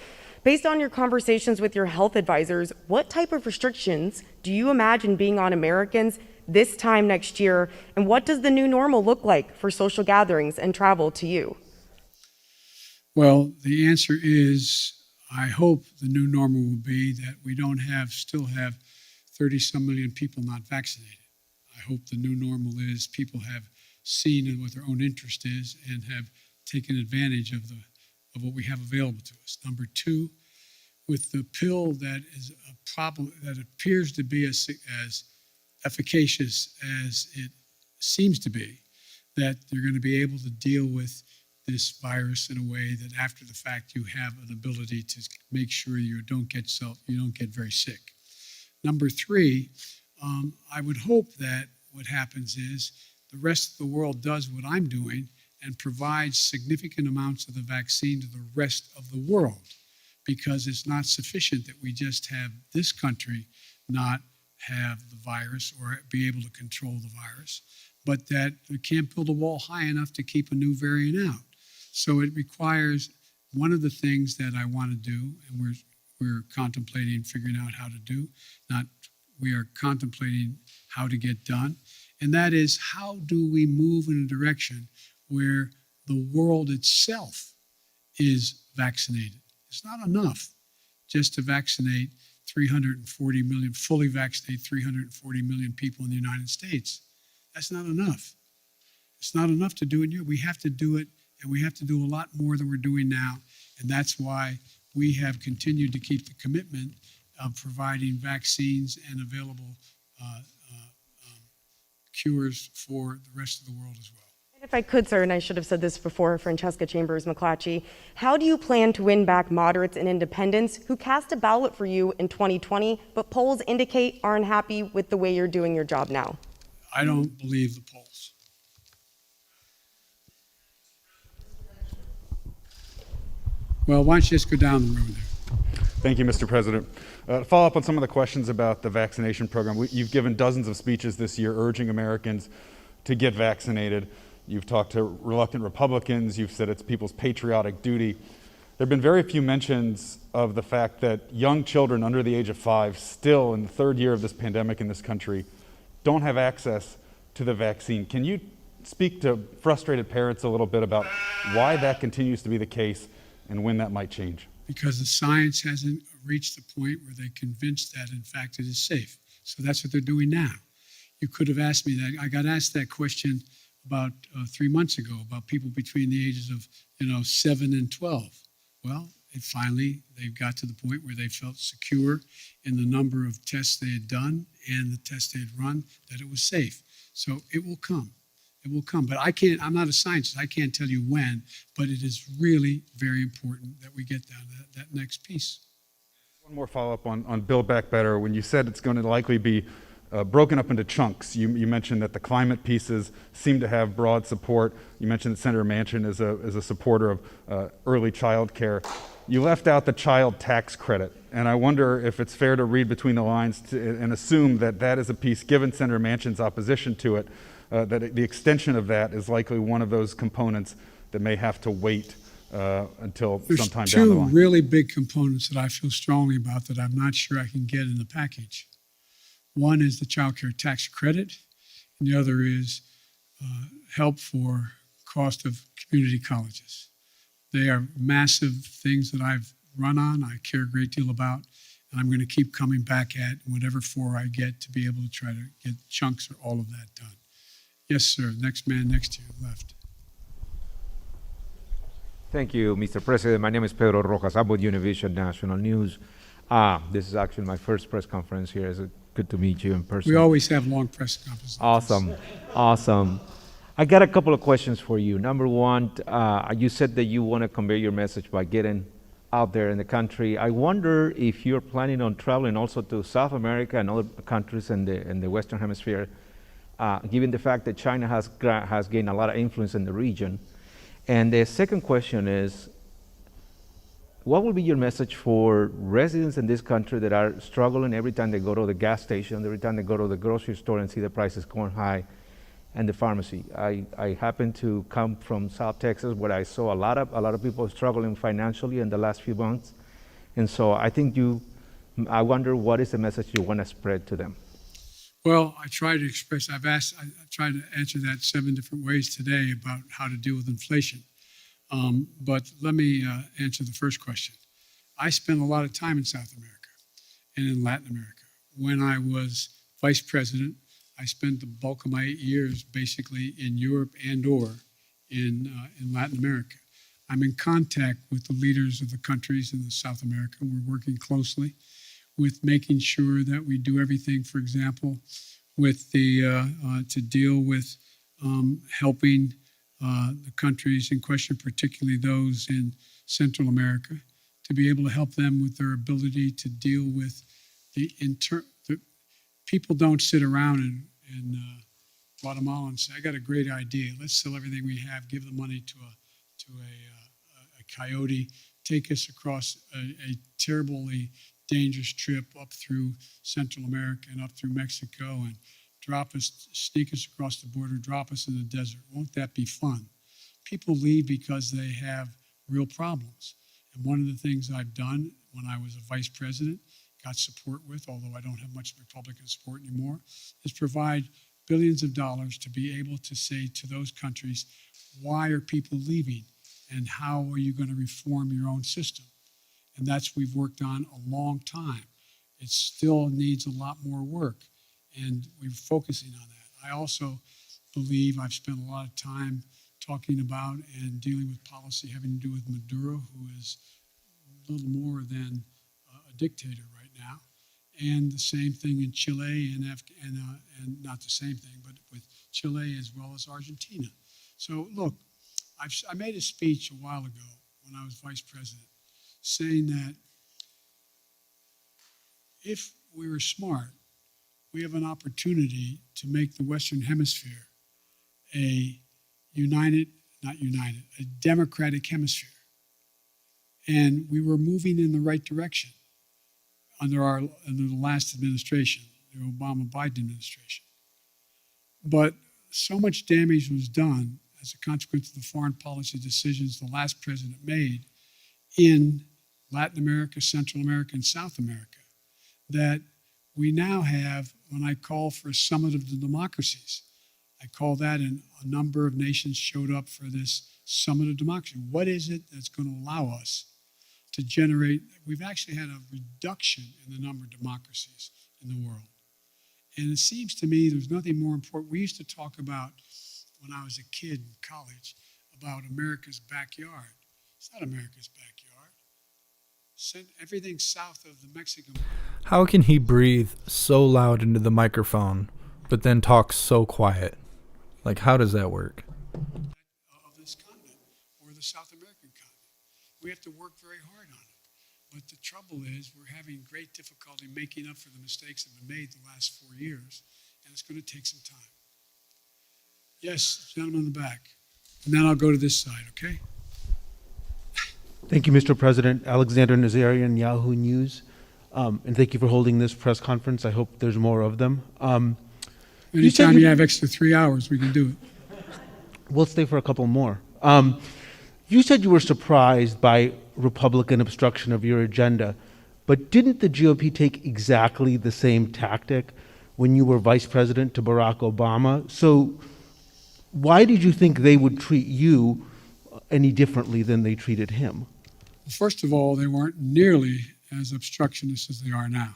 Based on your conversations with your health advisors, what type of restrictions do you imagine being on Americans this time next year, and what does the new normal look like for social gatherings and travel to you? Well, the answer is, I hope the new normal will be that we don't still have 30-some million people not vaccinated. I hope the new normal is people have seen what their own interest is and have taken advantage of what we have available to us. Number two, with the pill that is a problem that appears to be as efficacious as it seems to be, that they're going to be able to deal with this virus in a way that after the fact you have an ability to make sure you don't get very sick. Number three, I would hope that what happens is the rest of the world does what I'm doing and provides significant amounts of the vaccine to the rest of the world, because it's not sufficient that we just have this country not have the virus or be able to control the virus, but that we can't build a wall high enough to keep a new variant out. So it requires one of the things that I want to do, and we're contemplating figuring out how to do, we are contemplating how to get done, and that is, how do we move in a direction where the world itself is vaccinated? It's not enough just to vaccinate 340 million, fully vaccinate 340 million people in the United States. That's not enough. It's not enough to do it here. We have to do it, and we have to do a lot more than we're doing now, and that's why we have continued to keep the commitment of providing vaccines and available cures for the rest of the world as well. And if I could, sir, and I should have said this before, Francesca Chambers McClatchy, how do you plan to win back moderates and independents who cast a ballot for you in 2020, but polls indicate aren't happy with the way you're doing your job now? I don't believe the polls. Well, why don't you just go down the road there? Thank you, Mr. President. To follow up on some of the questions about the vaccination program, you've given dozens of speeches this year urging Americans to get vaccinated. You've talked to reluctant Republicans. You've said it's people's patriotic duty. There have been very few mentions of the fact that young children under the age of 5, still in the third year of this pandemic in this country, don't have access to the vaccine. Can you speak to frustrated parents a little bit about why that continues to be the case and when that might change? Because the science hasn't reached the point where they're convinced that, in fact, it is safe. So that's what they're doing now. You could have asked me that. I got asked that question about 3 months ago about people between the ages of 7 and 12. Well, they've got to the point where they felt secure in the number of tests they had done and the tests they had run, that it was safe. So it will come. It will come. But I'm not a scientist. I can't tell you when, but it is really very important that we get down to that next piece. One more follow-up on Build Back Better. When you said it's going to likely be broken up into chunks, you mentioned that the climate pieces seem to have broad support. You mentioned that Senator Manchin is a supporter of early child care. You left out the child tax credit, and I wonder if it's fair to read between the lines and assume that that is a piece, given Senator Manchin's opposition to it, that the extension of that is likely one of those components that may have to wait until sometime down the line. There's two really big components that I feel strongly about that I'm not sure I can get in the package. One is the child care tax credit, and the other is help for cost of community colleges. They are massive things that I've run on, I care a great deal about, and I'm going to keep coming back at whatever floor I get to be able to try to get chunks or all of that done. Yes, sir. Next man next to you, left. Thank you, Mr. President. My name is Pedro Rojas. I'm with Univision National News. This is actually my first press conference here. It's good to meet you in person. We always have long press conferences. Awesome. I got a couple of questions for you. Number one, you said that you want to convey your message by getting out there in the country. I wonder if you're planning on traveling also to South America and other countries in the Western Hemisphere, given the fact that China has gained a lot of influence in the region. And the second question is, what will be your message for residents in this country that are struggling every time they go to the gas station, every time they go to the grocery store and see the prices going high, and the pharmacy? I happen to come from South Texas, where I saw a lot of people struggling financially in the last few months, and so I wonder what is the message you want to spread to them. Well, I try to express. I tried to answer that 7 different ways today about how to deal with inflation. But let me answer the first question. I spent a lot of time in South America and in Latin America. When I was vice president, I spent the bulk of my 8 years basically in Europe and/or in Latin America. I'm in contact with the leaders of the countries in South America. We're working closely with making sure that we do everything, for example, with to deal with helping the countries in question, particularly those in Central America, to be able to help them with their ability to deal with the people don't sit around in Guatemala and say, I got a great idea. Let's sell everything we have, give the money to a coyote, take us across a terribly dangerous trip up through Central America and up through Mexico and sneak us across the border, drop us in the desert. Won't that be fun? People leave because they have real problems. And one of the things I've done when I was a vice president, got support with, although I don't have much Republican support anymore, is provide billions of dollars to be able to say to those countries, why are people leaving? And how are you going to reform your own system? And that's we've worked on a long time. It still needs a lot more work, and we're focusing on that. I also believe I've spent a lot of time talking about and dealing with policy having to do with Maduro, who is little more than a dictator right now, and the same thing in Chile and not the same thing, but with Chile as well as Argentina. So look, I made a speech a while ago when I was vice president, saying that if we were smart, we have an opportunity to make the Western Hemisphere a a democratic hemisphere. And we were moving in the right direction under the last administration, the Obama-Biden administration. But so much damage was done as a consequence of the foreign policy decisions the last president made in Latin America, Central America, and South America, that we now have, when I call for a summit of the democracies, I call that, and a number of nations showed up for this summit of democracy. What is it that's going to allow us to generate? We've actually had a reduction in the number of democracies in the world. And it seems to me there's nothing more important. We used to talk about, when I was a kid in college, about America's backyard. It's not America's backyard. Everything south of the Mexican border. How can he breathe so loud into the microphone, but then talk so quiet? Like, how does that work? Of this continent, or the South American continent. We have to work very hard on it. But the trouble is we're having great difficulty making up for the mistakes that have been made the last 4 years, and it's going to take some time. Yes, gentleman in the back. And then I'll go to this side, okay? Thank you, Mr. President. Alexander Nazarian, Yahoo News. And thank you for holding this press conference. I hope there's more of them. Anytime you have extra 3 hours, we can do it. We'll stay for a couple more. You said you were surprised by Republican obstruction of your agenda, but didn't the GOP take exactly the same tactic when you were vice president to Barack Obama? So why did you think they would treat you any differently than they treated him? First of all, they weren't nearly as obstructionist as they are now,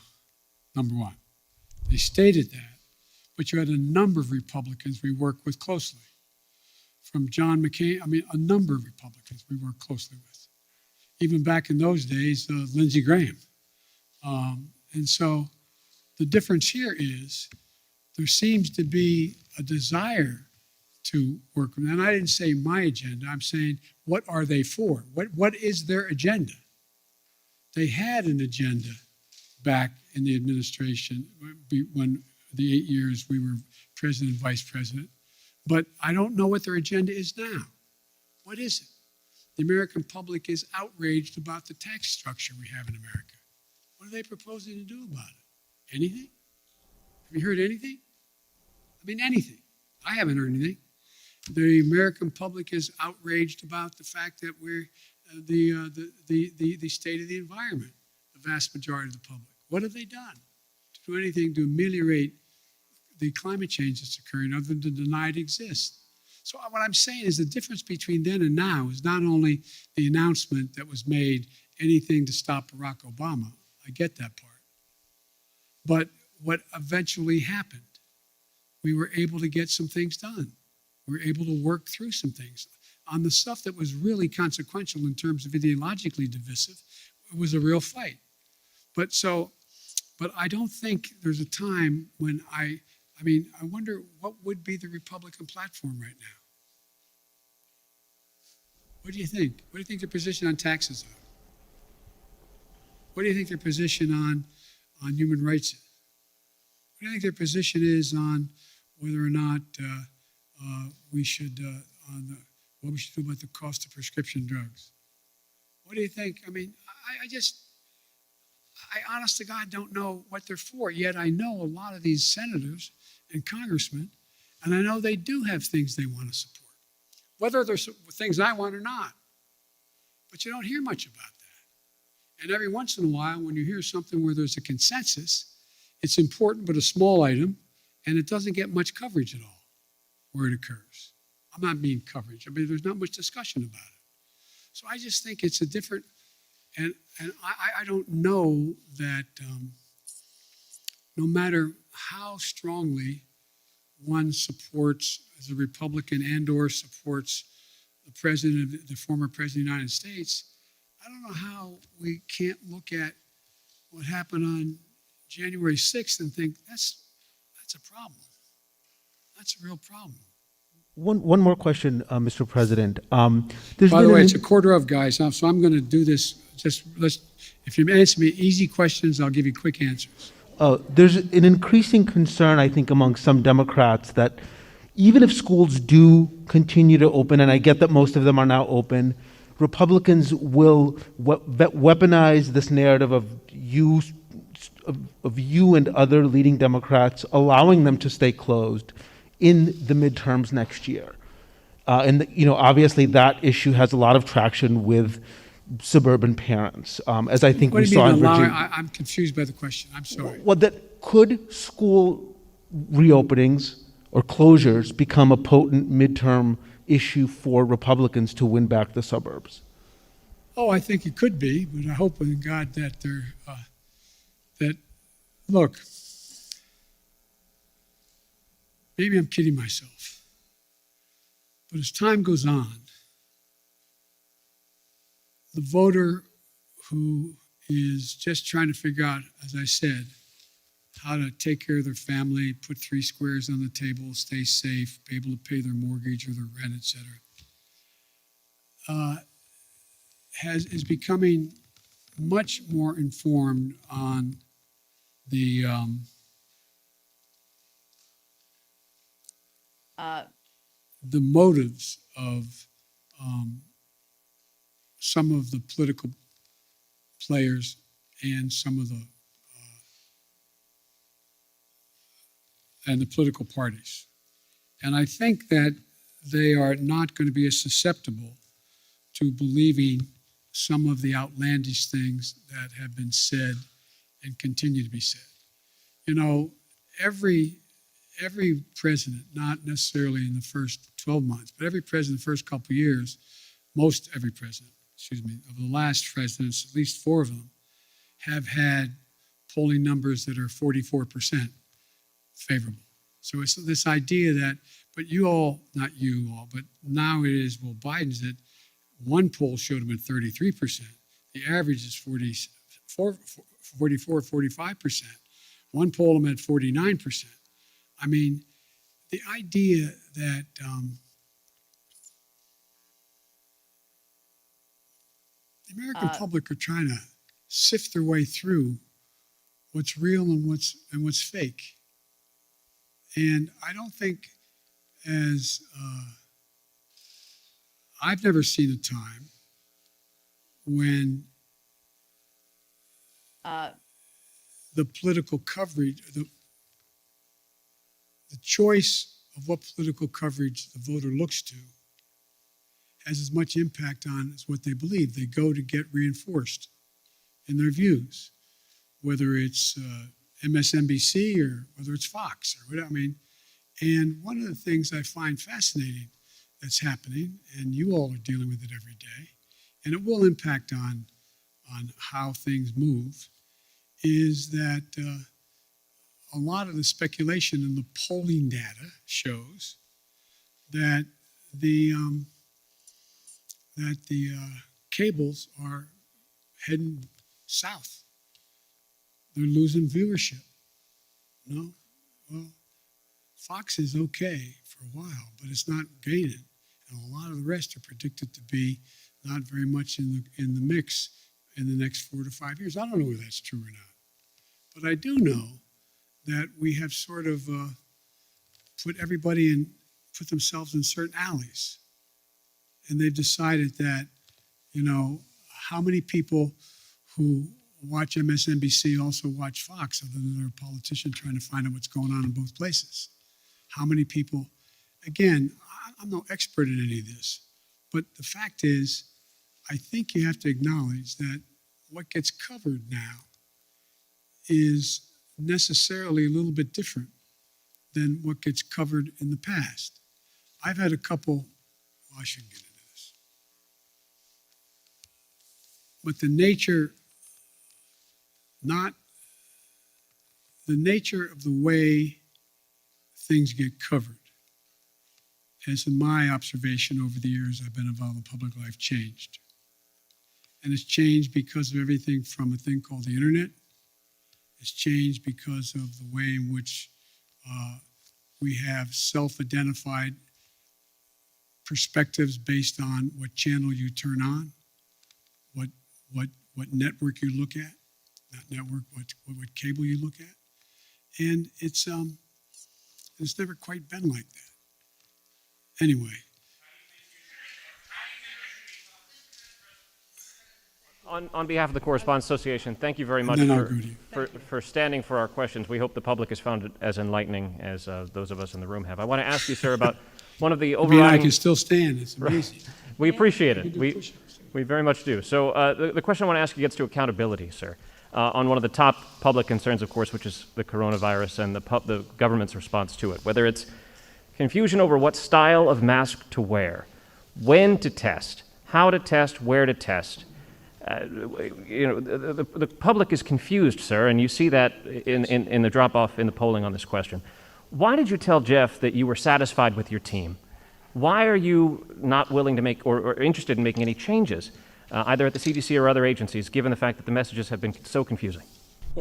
number one. They stated that, but you had a number of Republicans we worked with closely. From John McCain, a number of Republicans we worked closely with. Even back in those days, Lindsey Graham. And so the difference here is there seems to be a desire to work with them. And I didn't say my agenda. I'm saying, what are they for? What is their agenda? they had an agenda back in the administration when the 8 years we were president and vice president. But I don't know what their agenda is now. What is it? The American public is outraged about the tax structure we have in America. What are they proposing to do about it? Anything? Have you heard anything? I mean, anything. I haven't heard anything. The American public is outraged about the fact that we're the state of the environment, the vast majority of the public. What have they done to do anything to ameliorate the climate change that's occurring other than to deny it exists? So what I'm saying is the difference between then and now is not only the announcement that was made, anything to stop Barack Obama. I get that part. But what eventually happened, we were able to get some things done. We were able to work through some things. On the stuff that was really consequential in terms of ideologically divisive, it was a real fight. But I don't think there's a time when I wonder what would be the Republican platform right now? What do you think? What do you think their position on taxes are? What do you think their position on human rights is? What do you think their position is on whether or not we should, what we should do about the cost of prescription drugs? What do you think? I mean, I honest to God don't know what they're for, yet I know a lot of these senators and congressmen, and I know they do have things they want to support, whether there's things I want or not. But you don't hear much about that. And every once in a while, when you hear something where there's a consensus, it's important but a small item, and it doesn't get much coverage at all where it occurs. I'm not mean coverage. I mean, there's not much discussion about it. So I just think it's a different, and I don't know that no matter how strongly one supports as a Republican and or supports the former president of the United States, I don't know how we can't look at what happened on January 6th and think that's a problem. That's a real problem. One more question, Mr. President. By the way, it's a quarter of, guys, so I'm going to do this. If you answer me easy questions, I'll give you quick answers. There's an increasing concern, I think, among some Democrats that even if schools do continue to open, and I get that most of them are now open, Republicans will weaponize this narrative of you and other leading Democrats, allowing them to stay closed in the midterms next year. Obviously that issue has a lot of traction with suburban parents, as I think we saw in Virginia. I'm confused by the question. I'm sorry. Well, could school reopenings or closures become a potent midterm issue for Republicans to win back the suburbs? Oh, I think it could be, but I hope in God that look, maybe I'm kidding myself, but as time goes on, the voter who is just trying to figure out, as I said, how to take care of their family, put 3 squares on the table, stay safe, be able to pay their mortgage or their rent, et cetera, is becoming much more informed on the motives of some of the political players and some of the political parties. And I think that they are not going to be as susceptible to believing some of the outlandish things that have been said and continue to be said. You know, every president, not necessarily in the first 12 months, but every president in the first couple of years, every president, of the last presidents, at least 4 of them, have had polling numbers that are 44% favorable. So it's this idea that, but you all, not you all, but now it is, well, Biden's at, one poll showed him at 33%. The average is 44, 45%. One poll him at 49%. I mean, the idea that the American public are trying to sift their way through what's real and what's fake. And I don't think I've never seen a time when the political coverage, the choice of what political coverage the voter looks to has as much impact on as what they believe. They go to get reinforced in their views, whether it's MSNBC or whether it's Fox or whatever. I mean, and one of the things I find fascinating that's happening, and you all are dealing with it every day, and it will impact on how things move, is that a lot of the speculation in the polling data shows that the cables are heading south. They're losing viewership. No? Well, Fox is okay for a while, but it's not gaining. And a lot of the rest are predicted to be not very much in the mix in the next 4 to 5 years. I don't know whether that's true or not. But I do know that we have sort of put themselves in certain alleys. And they've decided that, how many people who watch MSNBC also watch Fox, other than they're a politician trying to find out what's going on in both places? How many people, again, I'm no expert in any of this, but the fact is, I think you have to acknowledge that what gets covered now is necessarily a little bit different than what gets covered in the past. I've had a couple, I shouldn't get into this, but the nature of the way things get covered has, in my observation over the years I've been involved in public life, changed. And it's changed because of everything from a thing called the internet. It's changed because of the way in which we have self-identified perspectives based on what channel you turn on, what network you look at, not network, what cable you look at. And it's never quite been like that. Anyway. On behalf of the Correspondents Association, thank you very much for standing for our questions. We hope the public has found it as enlightening as those of us in the room have. I want to ask you, sir, about one of the overriding... I can still stand. It's amazing. We appreciate it. We very much do. So the question I want to ask you gets to accountability, sir. On one of the top public concerns, of course, which is the coronavirus and the government's response to it, whether it's confusion over what style of mask to wear, when to test, how to test, where to test. The public is confused, sir, and you see that in the drop-off in the polling on this question. Why did you tell Jeff that you were satisfied with your team? Why are you not willing to make or interested in making any changes, either at the CDC or other agencies, given the fact that the messages have been so confusing?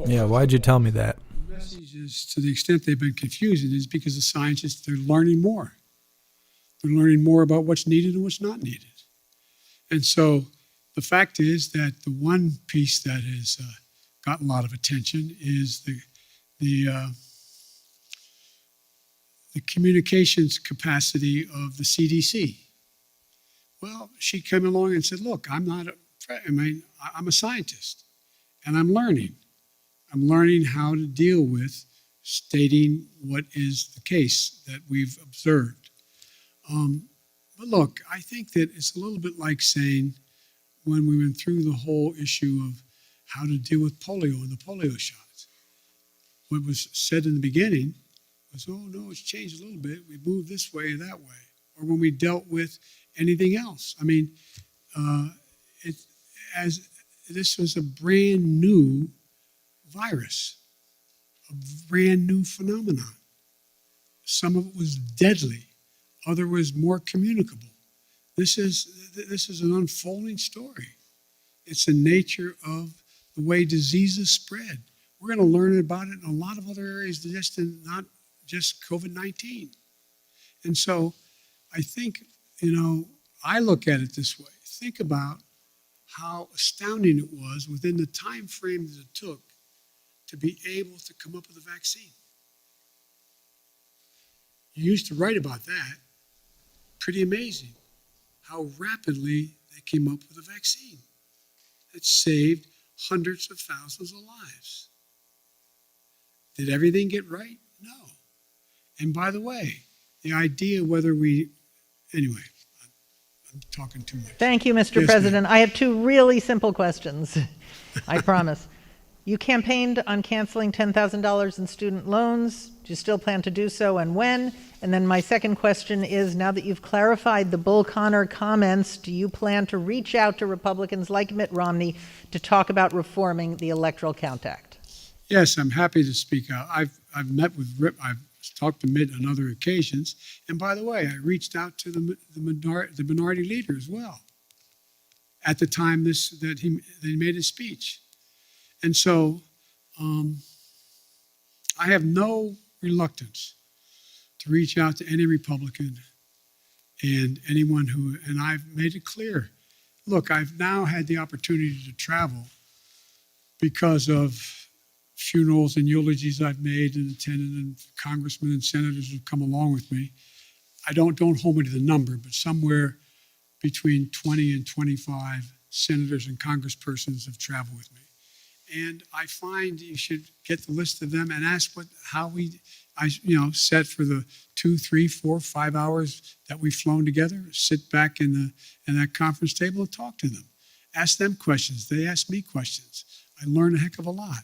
Yeah, why'd you tell me that? The messages, to the extent they've been confusing, is because the scientists, they're learning more. They're learning more about what's needed and what's not needed. And so the fact is that the one piece that has gotten a lot of attention is the communications capacity of the CDC. Well, she came along and said, look, I'm a scientist, and I'm learning. I'm learning how to deal with stating what is the case that we've observed. But look, I think that it's a little bit like saying, when we went through the whole issue of how to deal with polio and the polio shots, what was said in the beginning was, oh no, it's changed a little bit. We moved this way or that way. Or when we dealt with anything else. I mean, this was a brand new virus, a brand new phenomenon. Some of it was deadly, other was more communicable. This is an unfolding story. It's the nature of the way diseases spread. We're going to learn about it in a lot of other areas, not just COVID-19. And so I think, I look at it this way. Think about how astounding it was within the time frame that it took to be able to come up with a vaccine. You used to write about that. Pretty amazing how rapidly they came up with a vaccine that saved hundreds of thousands of lives. Did everything get right? No. And by the way, the idea whether anyway, I'm talking too much. Thank you, Mr. Yes, President. ma'am. I have two really simple questions, I promise. You campaigned on canceling $10,000 in student loans. Do you still plan to do so, and when? And then my second question is, now that you've clarified the Bull Connor comments, do you plan to reach out to Republicans like Mitt Romney to talk about reforming the Electoral Count Act? Yes, I'm happy to speak out. I've met with Rip. I've talked to Mitt on other occasions. And by the way, I reached out to the minority leader as well at the time that he made his speech. And so I have no reluctance to reach out to any Republican and anyone and I've made it clear. Look, I've now had the opportunity to travel because of funerals and eulogies I've made and attended, and congressmen and senators have come along with me. I don't hold me to the number, but somewhere between 20 and 25 senators and congresspersons have traveled with me. And I find you should get the list of them and ask how I set for the 2, 3, 4, 5 hours that we've flown together, sit back in that conference table and talk to them. Ask them questions. They ask me questions. I learn a heck of a lot.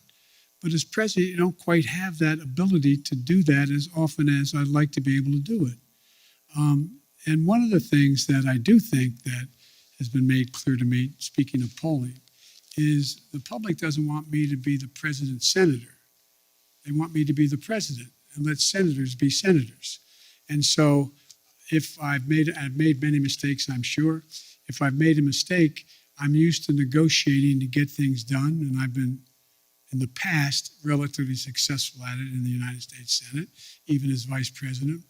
But as president, you don't quite have that ability to do that as often as I'd like to be able to do it. And one of the things that I do think that has been made clear to me, speaking of polling, is the public doesn't want me to be the president's senator. They want me to be the president and let senators be senators. And so if I've made many mistakes, I'm sure. If I've made a mistake, I'm used to negotiating to get things done, and I've been, in the past, relatively successful at it in the United States Senate, even as vice president.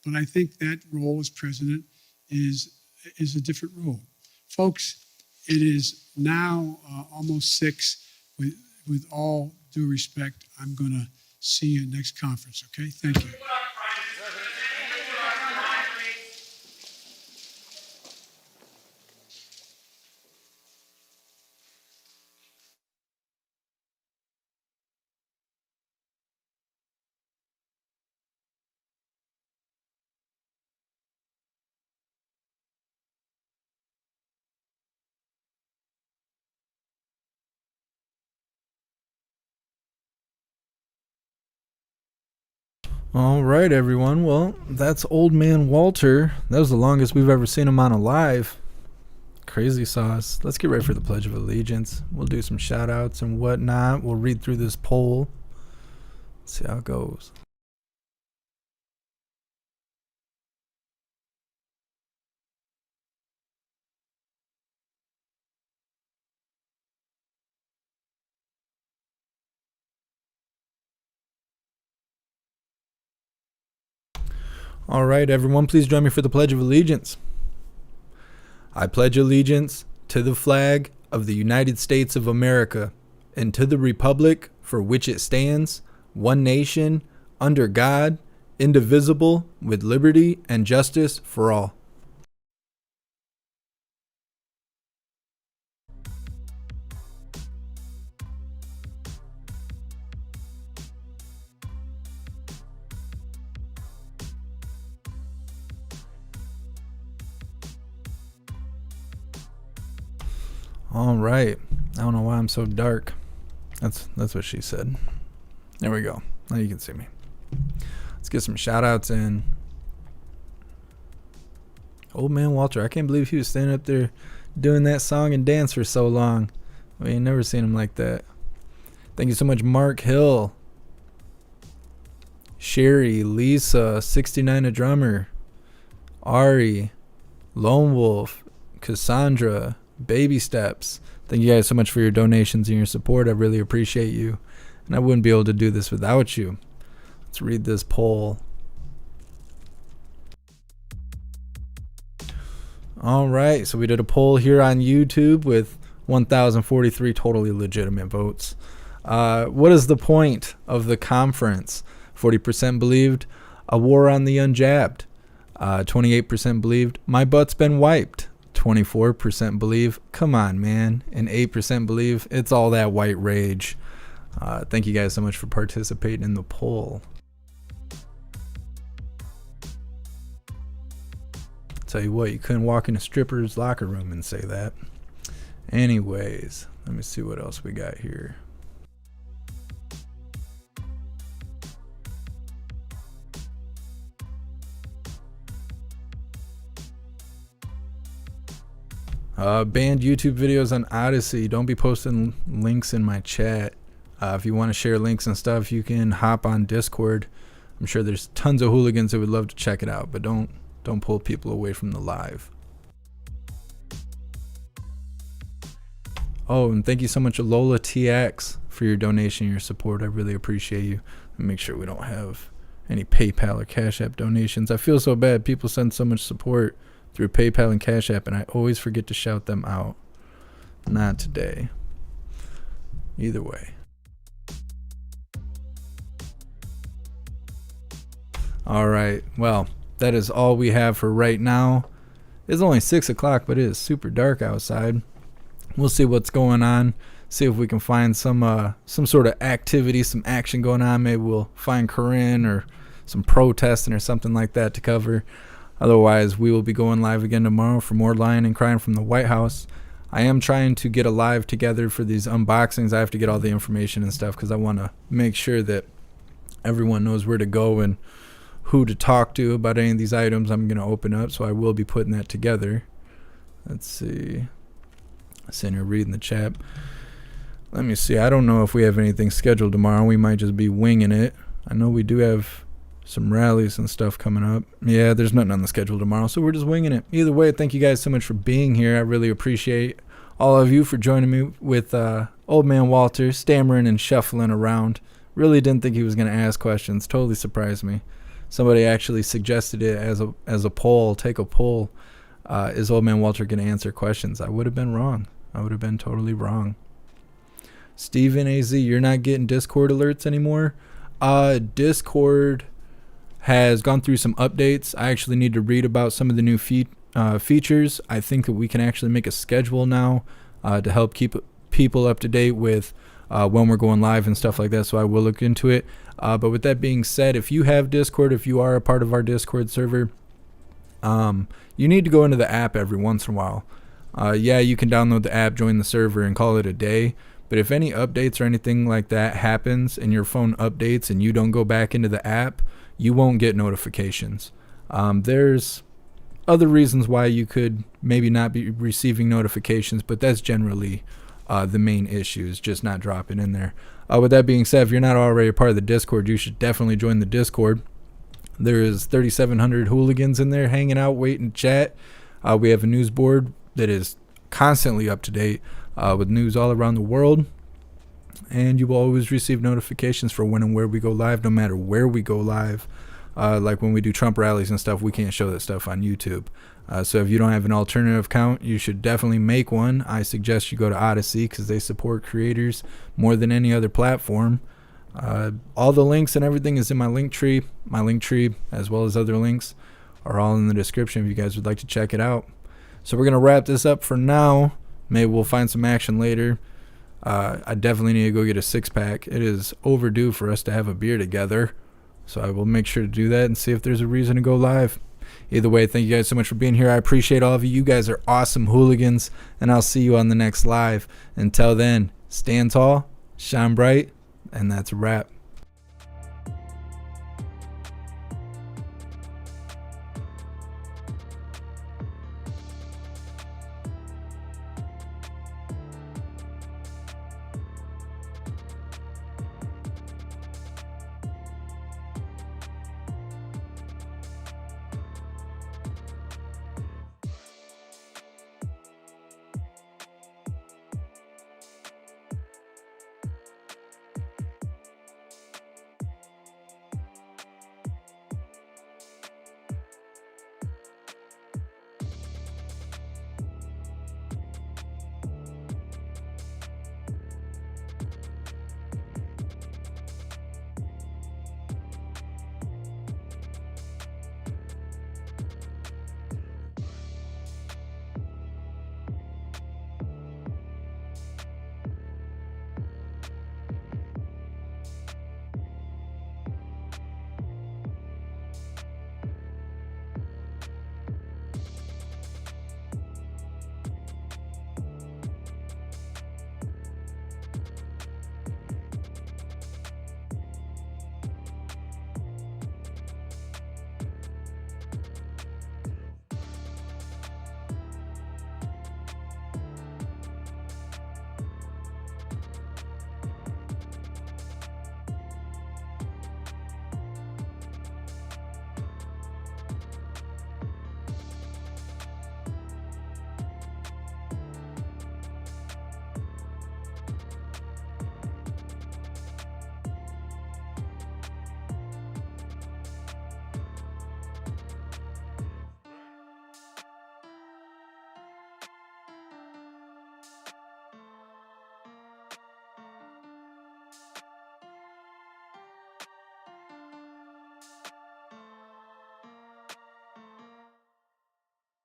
But I think that role as president is a different role. Folks, it is now almost 6. With all due respect, I'm going to see you next conference, okay? Thank you. All right, everyone. Well, that's Old Man Walter. That was the longest we've ever seen him on a live. Crazy sauce. Let's get ready for the Pledge of Allegiance. We'll do some shout outs and whatnot. We'll read through this poll. See how it goes. All right, everyone, please join me for the Pledge of Allegiance. I pledge allegiance to the flag of the United States of America and to the republic for which it stands, one nation, under God, indivisible, with liberty and justice for all. All right. I don't know why I'm so dark. That's what she said. There we go. Now you can see me. Let's get some shout outs in. Old Man Walter. I can't believe he was standing up there doing that song and dance for so long. We ain't never seen him like that. Thank you so much, Mark Hill. Sherry, Lisa, 69 a drummer. Ari, Lone Wolf, Cassandra, Baby Steps. Thank you guys so much for your donations and your support. I really appreciate you. And I wouldn't be able to do this without you. Let's read this poll. All right, so we did a poll here on YouTube with 1,043 totally legitimate votes. What is the point of the conference? 40% believed a war on the unjabbed. 28% believed my butt's been wiped. 24% believe, come on, man. And 8% believe it's all that white rage. Thank you guys so much for participating in the poll. Tell you what, you couldn't walk in a stripper's locker room and say that. Anyways, let me see what else we got here. Banned YouTube videos on Odyssey. Don't be posting links in my chat. If you want to share links and stuff, you can hop on Discord. I'm sure there's tons of hooligans that would love to check it out, but don't pull people away from the live. Oh, and thank you so much, Lola TX, for your donation, your support. I really appreciate you. Make sure we don't have any PayPal or Cash App donations. I feel so bad. People send so much support through PayPal and Cash App, and I always forget to shout them out. Not today. Either way. All right. Well, that is all we have for right now. It's only 6 o'clock, but it is super dark outside. We'll see what's going on. See if we can find some sort of activity, some action going on. Maybe we'll find Corinne or some protesting or something like that to cover. Otherwise, we will be going live again tomorrow for more lying and crying from the White House. I am trying to get a live together for these unboxings. I have to get all the information and stuff because I want to make sure that everyone knows where to go and who to talk to about any of these items I'm going to open up. So I will be putting that together. Let's see. I'm sitting here reading the chat. Let me see. I don't know if we have anything scheduled tomorrow. We might just be winging it. I know we do have some rallies and stuff coming up. Yeah, there's nothing on the schedule tomorrow, so we're just winging it. Either way, thank you guys so much for being here. I really appreciate all of you for joining me with old man Walter stammering and shuffling around. Really didn't think he was going to ask questions. Totally surprised me. Somebody actually suggested it as a poll. Take a poll. Is old man Walter going to answer questions? I would have been wrong. I would have been totally wrong. Steven AZ, you're not getting Discord alerts anymore? Discord has gone through some updates. I actually need to read about some of the new features. I think that we can actually make a schedule now to help keep people up to date with when we're going live and stuff like that, so I will look into it. But with that being said, if you have Discord, if you are a part of our Discord server, you need to go into the app every once in a while. Yeah, you can download the app, join the server, and call it a day. But if any updates or anything like that happens and your phone updates and you don't go back into the app, you won't get notifications. There's other reasons why you could maybe not be receiving notifications, but that's generally the main issue, is just not dropping in there. With that being said, if you're not already a part of the Discord, you should definitely join the Discord. There is 3,700 hooligans in there hanging out, waiting to chat. We have a news board that is constantly up to date with news all around the world. And you will always receive notifications for when and where we go live, no matter where we go live. Like when we do Trump rallies and stuff, we can't show that stuff on YouTube. So if you don't have an alternative account, you should definitely make one. I suggest you go to Odyssey because they support creators more than any other platform. All the links and everything is in my link tree. My link tree, as well as other links, are all in the description if you guys would like to check it out. So we're going to wrap this up for now. Maybe we'll find some action later. I definitely need to go get a 6-pack. It is overdue for us to have a beer together. So I will make sure to do that and see if there's a reason to go live. Either way, thank you guys so much for being here. I appreciate all of you. You guys are awesome hooligans, and I'll see you on the next live. Until then, stand tall, shine bright, and that's a wrap.